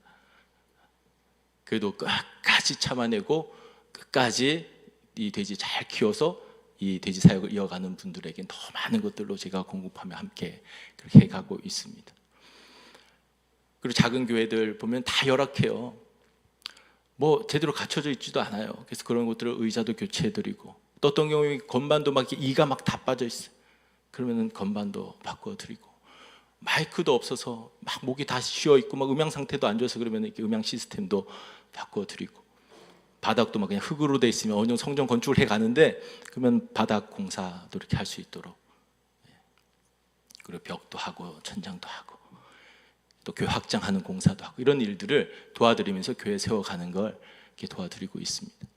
[SPEAKER 2] 그래도 끝까지 참아내고 끝까지 이 돼지 잘 키워서 이 돼지 사역을 이어가는 분들에게 더 많은 것들로 제가 공급하며 함께 그렇게 가고 있습니다. 그리고 작은 교회들 보면 다 열악해요. 뭐 제대로 갖춰져 있지도 않아요. 그래서 그런 것들을 의자도 교체해드리고, 또 어떤 경우에 건반도 막 이가 막 다 빠져 있어요. 그러면은 건반도 바꿔드리고, 마이크도 없어서 막 목이 다 쉬어 있고 막 음향 상태도 안 좋아서 그러면 이렇게 음향 시스템도 바꿔드리고, 바닥도 막 그냥 흙으로 돼 있으면 어느 정도 성전 건축을 해 가는데 그러면 바닥 공사도 이렇게 할 수 있도록, 그리고 벽도 하고 천장도 하고 또 교회 확장하는 공사도 하고 이런 일들을 도와드리면서 교회 세워가는 걸 이렇게 도와드리고 있습니다.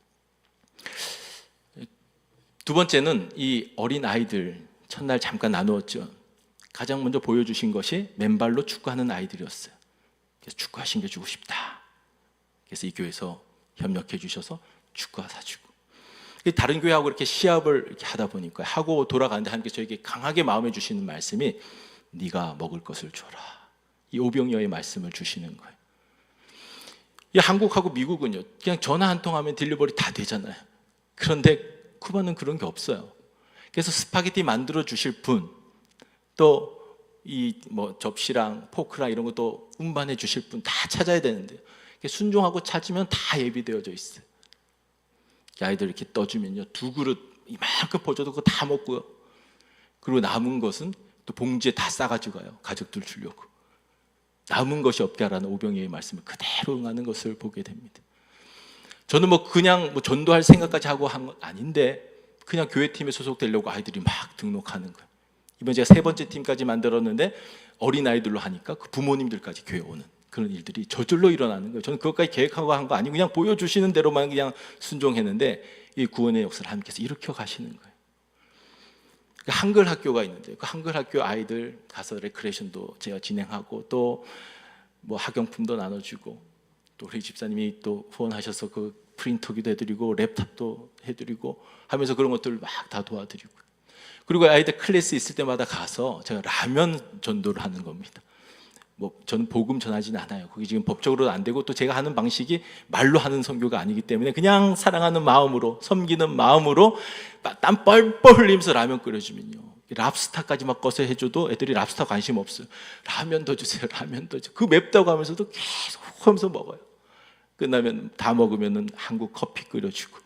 [SPEAKER 2] 두 번째는 이 어린 아이들, 첫날 잠깐 나누었죠. 가장 먼저 보여주신 것이 맨발로 축구하는 아이들이었어요. 그래서 축구화 신겨주고 싶다. 그래서 이 교회에서 협력해 주셔서 축구화 사주고, 다른 교회하고 이렇게 시합을 이렇게 하다 보니까 하고 돌아가는데 하나님께서 저에게 강하게 마음에 주시는 말씀이 네가 먹을 것을 줘라. 이 오병이어의 말씀을 주시는 거예요. 이 한국하고 미국은요, 그냥 전화 한 통 하면 딜리버리 다 되잖아요. 그런데 쿠바는 그런 게 없어요. 그래서 스파게티 만들어 주실 분, 또 이 뭐 접시랑 포크랑 이런 것도 운반해 주실 분 다 찾아야 되는데요. 순종하고 찾으면 다 예비되어져 있어요. 아이들 이렇게 떠주면요, 2그릇 이만큼 퍼줘도 그거 다 먹고요. 그리고 남은 것은 또 봉지에 다 싸가지고 가요. 가족들 주려고. 남은 것이 없게 하라는 오병이어의 말씀을 그대로 응하는 것을 보게 됩니다. 저는 뭐 그냥 뭐 전도할 생각까지 하고 한 건 아닌데 그냥 교회팀에 소속되려고 아이들이 막 등록하는 거예요. 이번 제가 3번째 팀까지 만들었는데 어린아이들로 하니까 그 부모님들까지 교회 오는 그런 일들이 저절로 일어나는 거예요. 저는 그것까지 계획하고 한 거 아니고 그냥 보여주시는 대로만 그냥 순종했는데 이 구원의 역사를 하나님께서 일으켜 가시는 거예요. 한글 학교가 있는데 그 한글 학교 아이들 가서 레크레이션도 제가 진행하고 또 뭐 학용품도 나눠주고, 또 우리 집사님이 또 후원하셔서 그 프린터기도 해드리고 랩탑도 해드리고 하면서 그런 것들을 막 다 도와드리고, 그리고 아이들 클래스 있을 때마다 가서 제가 라면 전도를 하는 겁니다. 뭐 저는 복음 전하지는 않아요. 그게 지금 법적으로도 안 되고 또 제가 하는 방식이 말로 하는 선교가 아니기 때문에 그냥 사랑하는 마음으로, 섬기는 마음으로 땀 뻘뻘 흘리면서 라면 끓여주면요, 랍스타까지 막 꺼서 해줘도 애들이 랍스타 관심 없어요. 라면 더 주세요, 라면 더 주세요. 그 맵다고 하면서도 계속 하면서 먹어요. 끝나면 다 먹으면 한국 커피 끓여주고,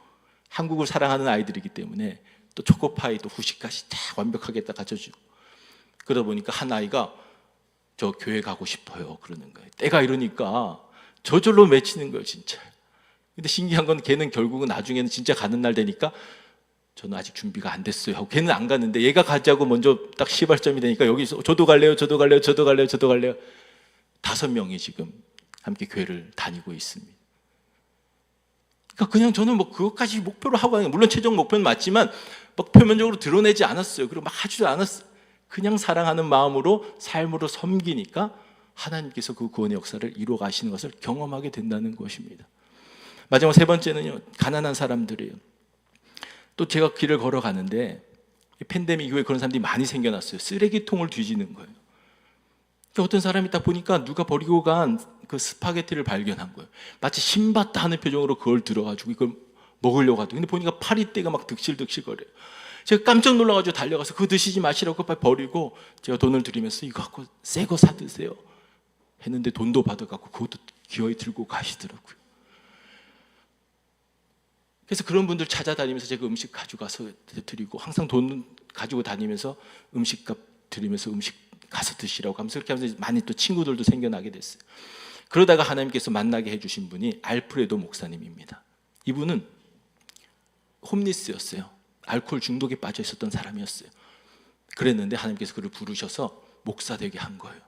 [SPEAKER 2] 한국을 사랑하는 아이들이기 때문에 또 초코파이 또 후식까지 다 완벽하게 다 갖춰주고, 그러다 보니까 한 아이가 저 교회 가고 싶어요 그러는 거예요. 때가 이러니까 저절로 맺히는 거예요 진짜. 근데 신기한 건 걔는 결국은 나중에는 진짜 가는 날 되니까 저는 아직 준비가 안 됐어요 하고 걔는 안 가는데, 얘가 가자고 먼저 딱 시발점이 되니까 여기서 저도 갈래요, 저도 갈래요, 저도 갈래요, 저도 갈래요. 5명이 지금 함께 교회를 다니고 있습니다. 그러니까 그냥 저는 뭐 그것까지 목표로 하고 하는, 물론 최종 목표는 맞지만 막 표면적으로 드러내지 않았어요. 그리고 막 하지도 않았어요. 그냥 사랑하는 마음으로 삶으로 섬기니까 하나님께서 그 구원의 역사를 이루어 가시는 것을 경험하게 된다는 것입니다. 마지막 3번째는요, 가난한 사람들이에요. 또 제가 길을 걸어가는데 팬데믹 이후에 그런 사람들이 많이 생겨났어요. 쓰레기통을 뒤지는 거예요. 그러니까 어떤 사람이 딱 보니까 누가 버리고 간 그 스파게티를 발견한 거예요. 마치 신받다 하는 표정으로 그걸 들어가지고 이걸 먹으려고 하더니, 근데 보니까 파리떼가 막 득실득실거려요. 제가 깜짝 놀라가지고 달려가서 그거 드시지 마시라고 빨리 버리고 제가 돈을 드리면서 이거 갖고 새 거 사 드세요 했는데 돈도 받아갖고 그것도 기어이 들고 가시더라고요. 그래서 그런 분들 찾아다니면서 제가 음식 가져가서 드리고, 항상 돈 가지고 다니면서 음식값 드리면서 음식 가서 드시라고 하면서 그렇게 하면서 많이 또 친구들도 생겨나게 됐어요. 그러다가 하나님께서 만나게 해주신 분이 알프레도 목사님입니다. 이분은 홈리스였어요. 알코올 중독에 빠져 있었던 사람이었어요. 그랬는데 하나님께서 그를 부르셔서 목사 되게 한 거예요.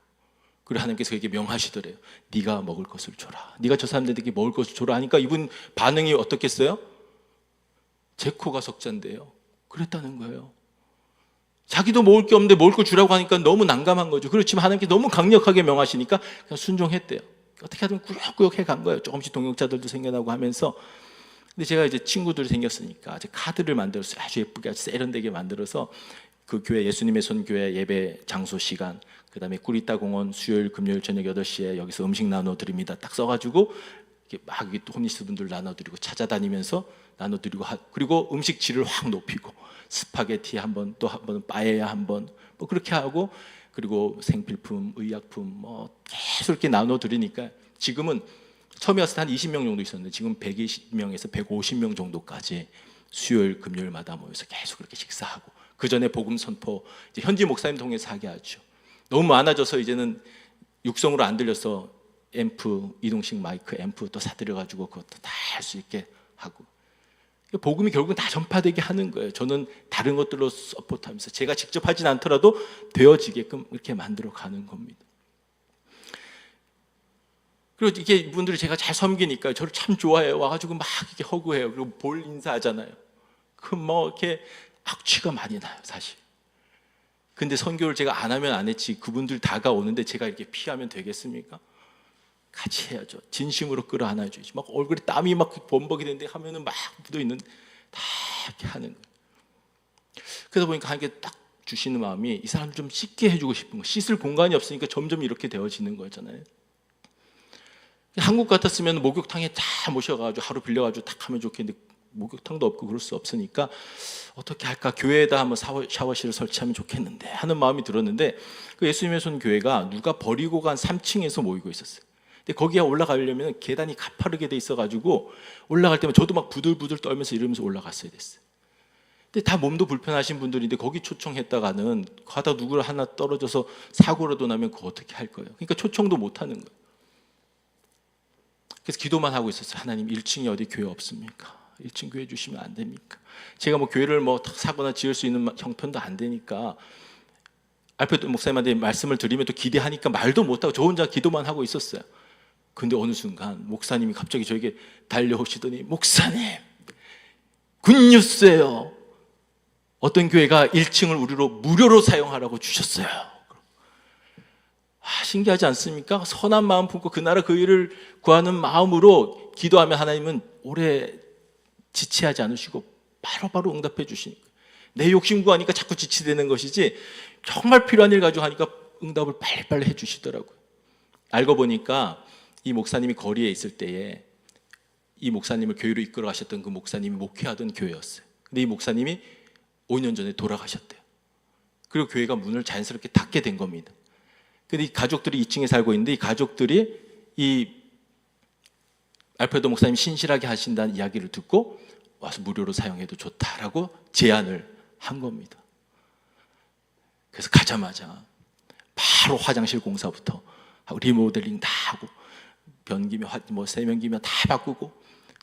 [SPEAKER 2] 그리고 하나님께서 그에게 명하시더래요. 네가 먹을 것을 줘라. 네가 저 사람들에게 먹을 것을 줘라 하니까 이분 반응이 어떻겠어요? 제 코가 석잔데요. 그랬다는 거예요. 자기도 먹을 게 없는데 먹을 거 주라고 하니까 너무 난감한 거죠. 그렇지만 하나님께 너무 강력하게 명하시니까 그냥 순종했대요. 어떻게 하든 꾸역꾸역 해간 거예요. 조금씩 동역자들도 생겨나고 하면서. 근데 제가 이제 친구들이 생겼으니까 이제 카드를 만들었어요. 아주 예쁘게 아주 세련되게 만들어서 그 교회 예수님의 손 교회 예배 장소 시간, 그다음에 꾸리따 공원 수요일 금요일 저녁 8시에 여기서 음식 나눠 드립니다. 딱 써가지고 이렇게 막 홈리스 분들 나눠드리고 찾아다니면서 나눠드리고 그리고 음식 질을 확 높이고 스파게티 한 번, 또 한 번 빠에야 한 번, 뭐 그렇게 하고 그리고 생필품, 의약품 뭐 계속 이렇게 나눠드리니까 지금은 처음에 왔을 때 한 20명 정도 있었는데 지금 120명에서 150명 정도까지 수요일 금요일마다 모여서 계속 그렇게 식사하고 그 전에 복음 선포 이제 현지 목사님 통해서 하게 하죠. 너무 많아져서 이제는 육성으로 안 들려서 앰프, 이동식 마이크 앰프 또 사들여가지고 그것도 다 할 수 있게 하고 복음이 결국은 다 전파되게 하는 거예요. 저는 다른 것들로 서포트하면서 제가 직접 하진 않더라도 되어지게끔 이렇게 만들어 가는 겁니다. 그리고 이게 이분들이 제가 잘 섬기니까 저를 참 좋아해요. 와가지고 막 이렇게 허구해요. 그리고 볼 인사하잖아요. 그 뭐 이렇게 악취가 많이 나요, 사실. 근데 선교를 제가 안 하면 안 했지. 그분들 다가오는데 제가 이렇게 피하면 되겠습니까? 같이 해야죠. 진심으로 끌어안아줘야지. 막 얼굴에 땀이 막 범벅이 되는데 하면은 막 묻어 있는 다 이렇게 하는 거예요. 그러다 보니까 하나님께 딱 주시는 마음이 이 사람 좀 씻게 해주고 싶은 거. 씻을 공간이 없으니까 점점 이렇게 되어지는 거잖아요. 한국 같았으면 목욕탕에 다 모셔가지고 하루 빌려가지고 딱 하면 좋겠는데 목욕탕도 없고 그럴 수 없으니까 어떻게 할까? 교회에다 한번 샤워실을 설치하면 좋겠는데 하는 마음이 들었는데 그 예수님의 손 교회가 누가 버리고 간 3층에서 모이고 있었어요. 근데 거기에 올라가려면 계단이 가파르게 돼 있어가지고 올라갈 때면 저도 막 부들부들 떨면서 이러면서 올라갔어야 됐어요. 근데 다 몸도 불편하신 분들인데 거기 초청했다가는 가다 누구 하나 떨어져서 사고라도 나면 그거 어떻게 할 거예요? 그러니까 초청도 못 하는 거예요. 그래서 기도만 하고 있었어요. 하나님 1층에 어디 교회 없습니까? 1층 교회 주시면 안 됩니까? 제가 뭐 교회를 뭐 사거나 지을 수 있는 형편도 안 되니까 알프레도 목사님한테 말씀을 드리면 또 기대하니까 말도 못하고 저 혼자 기도만 하고 있었어요. 근데 어느 순간 목사님이 갑자기 저에게 달려오시더니 목사님 굿뉴스예요. 어떤 교회가 1층을 우리로 무료로 사용하라고 주셨어요. 신기하지 않습니까? 선한 마음 품고 그 나라 그 일을 구하는 마음으로 기도하면 하나님은 오래 지체하지 않으시고 바로바로 응답해 주시니까 내 욕심 구하니까 자꾸 지체되는 것이지 정말 필요한 일 가지고 하니까 응답을 빨리빨리 해 주시더라고요. 알고 보니까 이 목사님이 거리에 있을 때에 이 목사님을 교회로 이끌어 가셨던 그 목사님이 목회하던 교회였어요. 근데 이 목사님이 5년 전에 돌아가셨대요. 그리고 교회가 문을 자연스럽게 닫게 된 겁니다. 근데 이 가족들이 2층에 살고 있는데 이 가족들이 이 알프레도 목사님 신실하게 하신다는 이야기를 듣고 와서 무료로 사용해도 좋다라고 제안을 한 겁니다. 그래서 가자마자 바로 화장실 공사부터 하고 리모델링 다 하고 변기며 뭐 세면기며 다 바꾸고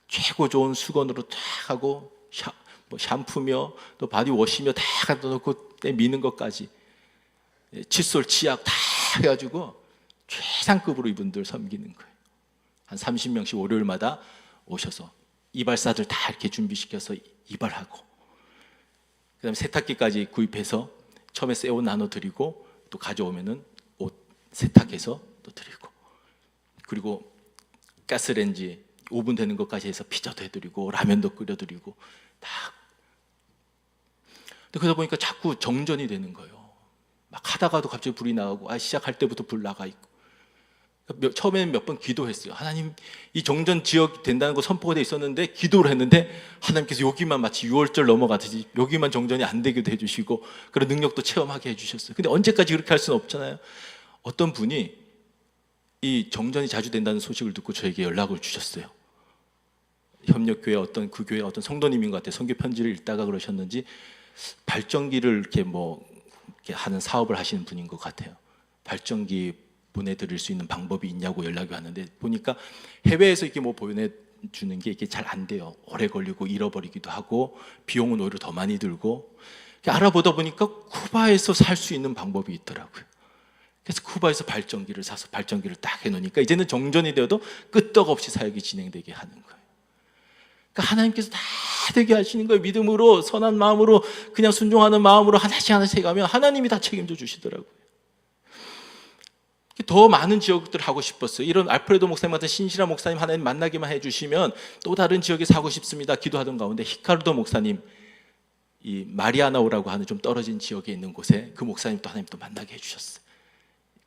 [SPEAKER 2] 최고 좋은 수건으로 다 하고 샴푸며 또 바디워시며 다 갖다 놓고 미는 것까지 칫솔 치약 다 해가지고 최상급으로 이분들 섬기는 거예요. 한 30명씩 월요일마다 오셔서 이발사들 다 이렇게 준비시켜서 이발하고 그다음에 세탁기까지 구입해서 처음에 새 옷 나눠드리고 또 가져오면은 옷 세탁해서 또 드리고 그리고 가스레인지 5분 되는 것까지 해서 피자도 해드리고 라면도 끓여드리고 다. 근데 그러다 보니까 자꾸 정전이 되는 거예요. 막 하다가도 갑자기 불이 나가고 시작할 때부터 불 나가 있고 처음에는 몇 번 기도했어요. 하나님 이 정전 지역 된다는 거 선포가 돼 있었는데 기도를 했는데 하나님께서 여기만 마치 6월절 넘어가듯이 여기만 정전이 안 되기도 해주시고 그런 능력도 체험하게 해주셨어요. 근데 언제까지 그렇게 할 수는 없잖아요. 어떤 분이 이 정전이 자주 된다는 소식을 듣고 저에게 연락을 주셨어요. 협력교회 어떤 그 교회 어떤 성도님인 것 같아요. 선교 편지를 읽다가 그러셨는지 발전기를 이렇게 뭐 이렇게 하는 사업을 하시는 분인 것 같아요. 발전기 보내드릴 수 있는 방법이 있냐고 연락이 왔는데 보니까 해외에서 이렇게 뭐 보내주는 게 이게 잘 안 돼요. 오래 걸리고 잃어버리기도 하고 비용은 오히려 더 많이 들고 알아보다 보니까 쿠바에서 살 수 있는 방법이 있더라고요. 그래서 쿠바에서 발전기를 사서 발전기를 딱 해놓으니까 이제는 정전이 되어도 끄떡없이 사역이 진행되게 하는 거예요. 그러니까 하나님께서 다 되게 하시는 거예요. 믿음으로, 선한 마음으로, 그냥 순종하는 마음으로 하나씩 하나씩 가면 하나님이 다 책임져 주시더라고요. 더 많은 지역들 하고 싶었어요. 이런 알프레도 목사님 같은 신실한 목사님 하나님 만나기만 해주시면 또 다른 지역에서 하고 싶습니다 기도하던 가운데 히카르도 목사님, 이 마리아나오라고 하는 좀 떨어진 지역에 있는 곳에 그 목사님 또 하나님 또 만나게 해주셨어요.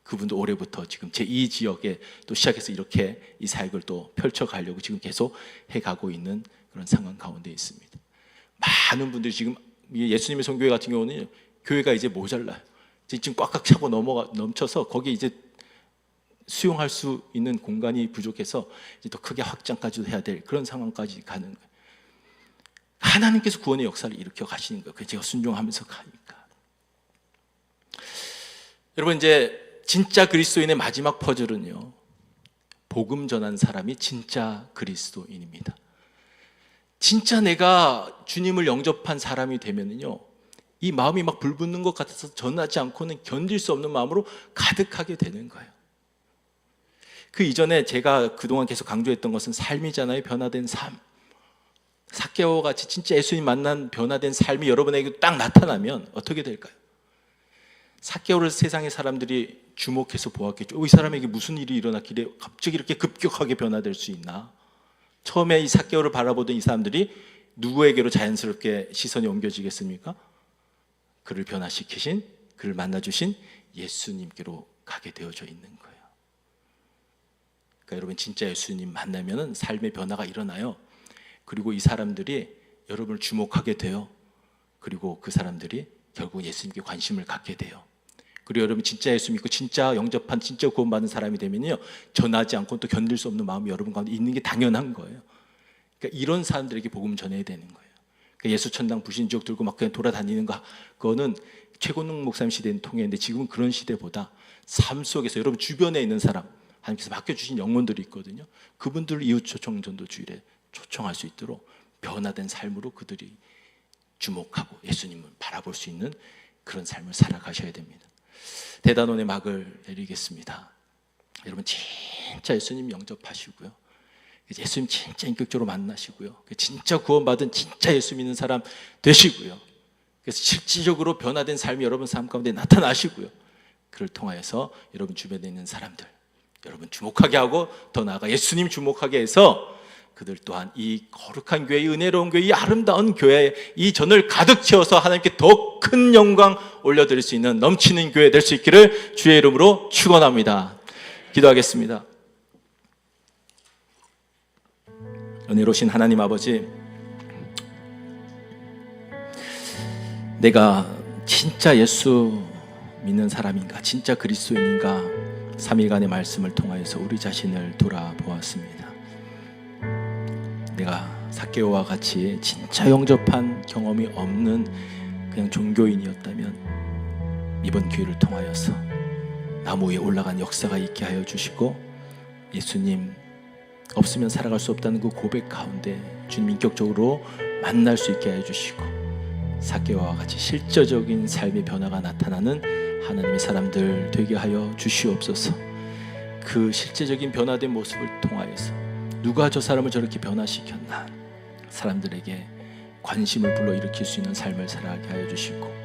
[SPEAKER 2] 그분도 올해부터 지금 제2 지역에 또 시작해서 이렇게 이 사역을 또 펼쳐가려고 지금 계속 해가고 있는 그런 상황 가운데 있습니다. 많은 분들이 지금 예수님의 성교회 같은 경우는 교회가 이제 모자라요. 지금 꽉꽉 차고 넘쳐서 거기 이제 수용할 수 있는 공간이 부족해서 이제 더 크게 확장까지도 해야 될 그런 상황까지 가는 거예요. 하나님께서 구원의 역사를 일으켜 가시는 거예요. 그래서 제가 순종하면서 가니까. 여러분, 이제 진짜 그리스도인의 마지막 퍼즐은요, 복음 전한 사람이 진짜 그리스도인입니다. 진짜 내가 주님을 영접한 사람이 되면은요, 이 마음이 막 불붙는 것 같아서 전하지 않고는 견딜 수 없는 마음으로 가득하게 되는 거예요. 그 이전에 제가 그동안 계속 강조했던 것은 삶이잖아요. 변화된 삶. 삭개오와 같이 진짜 예수님 만난 변화된 삶이 여러분에게 딱 나타나면 어떻게 될까요? 삭개오를 세상의 사람들이 주목해서 보았겠죠. 이 사람에게 무슨 일이 일어났길래 갑자기 이렇게 급격하게 변화될 수 있나? 처음에 이 삭개오를 바라보던 이 사람들이 누구에게로 자연스럽게 시선이 옮겨지겠습니까? 그를 변화시키신, 그를 만나주신 예수님께로 가게 되어져 있는 거예요. 그러니까 여러분, 진짜 예수님 만나면은 삶의 변화가 일어나요. 그리고 이 사람들이 여러분을 주목하게 돼요. 그리고 그 사람들이 결국 예수님께 관심을 갖게 돼요. 그리고 여러분 진짜 예수 믿고 진짜 영접한, 진짜 구원받은 사람이 되면요, 전하지 않고 또 견딜 수 없는 마음이 여러분 가운데 있는 게 당연한 거예요. 그러니까 이런 사람들에게 복음 전해야 되는 거예요. 그러니까 예수 천당 불신지옥 들고 막 그냥 돌아다니는 거, 그거는 최곤웅 목사님 시대는 통했는데 지금은 그런 시대보다 삶 속에서 여러분 주변에 있는 사람, 하나님께서 맡겨주신 영혼들이 있거든요. 그분들을 이웃 초청 전도 주일에 초청할 수 있도록 변화된 삶으로 그들이 주목하고 예수님을 바라볼 수 있는 그런 삶을 살아가셔야 됩니다. 대단원의 막을 내리겠습니다. 여러분 진짜 예수님 영접하시고요, 예수님 진짜 인격적으로 만나시고요, 진짜 구원받은 진짜 예수 믿는 사람 되시고요, 그래서 실질적으로 변화된 삶이 여러분 삶 가운데 나타나시고요, 그를 통하여서 여러분 주변에 있는 사람들 여러분 주목하게 하고, 더 나아가 예수님 주목하게 해서 그들 또한 이 거룩한 교회, 이 은혜로운 교회, 이 아름다운 교회에 이 전을 가득 채워서 하나님께 더 큰 영광 올려드릴 수 있는 넘치는 교회 될 수 있기를 주의 이름으로 축원합니다. 기도하겠습니다. 은혜로우신 하나님 아버지, 내가 진짜 예수 믿는 사람인가, 진짜 그리스도인인가, 3일간의 말씀을 통하여서 우리 자신을 돌아보았습니다. 내가 삭개오와 같이 진짜 영접한 경험이 없는 그냥 종교인이었다면 이번 기회를 통하여서 나무 위에 올라간 역사가 있게 하여 주시고, 예수님 없으면 살아갈 수 없다는 그 고백 가운데 주님 인격적으로 만날 수 있게 하여 주시고, 삭개오와 같이 실제적인 삶의 변화가 나타나는 하나님의 사람들 되게 하여 주시옵소서. 그 실제적인 변화된 모습을 통하여서 누가 저 사람을 저렇게 변화시켰나, 사람들에게 관심을 불러일으킬 수 있는 삶을 살아가게 하여 주시고,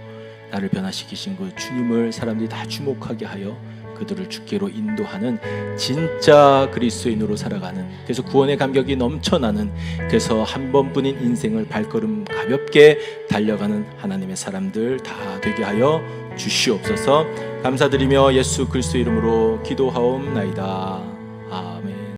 [SPEAKER 2] 나를 변화시키신 그 주님을 사람들이 다 주목하게 하여 그들을 주께로 인도하는 진짜 그리스도인으로 살아가는, 그래서 구원의 감격이 넘쳐나는, 그래서 한 번뿐인 인생을 발걸음 가볍게 달려가는 하나님의 사람들 다 되게 하여 주시옵소서. 감사드리며 예수 그리스도 이름으로 기도하옵나이다.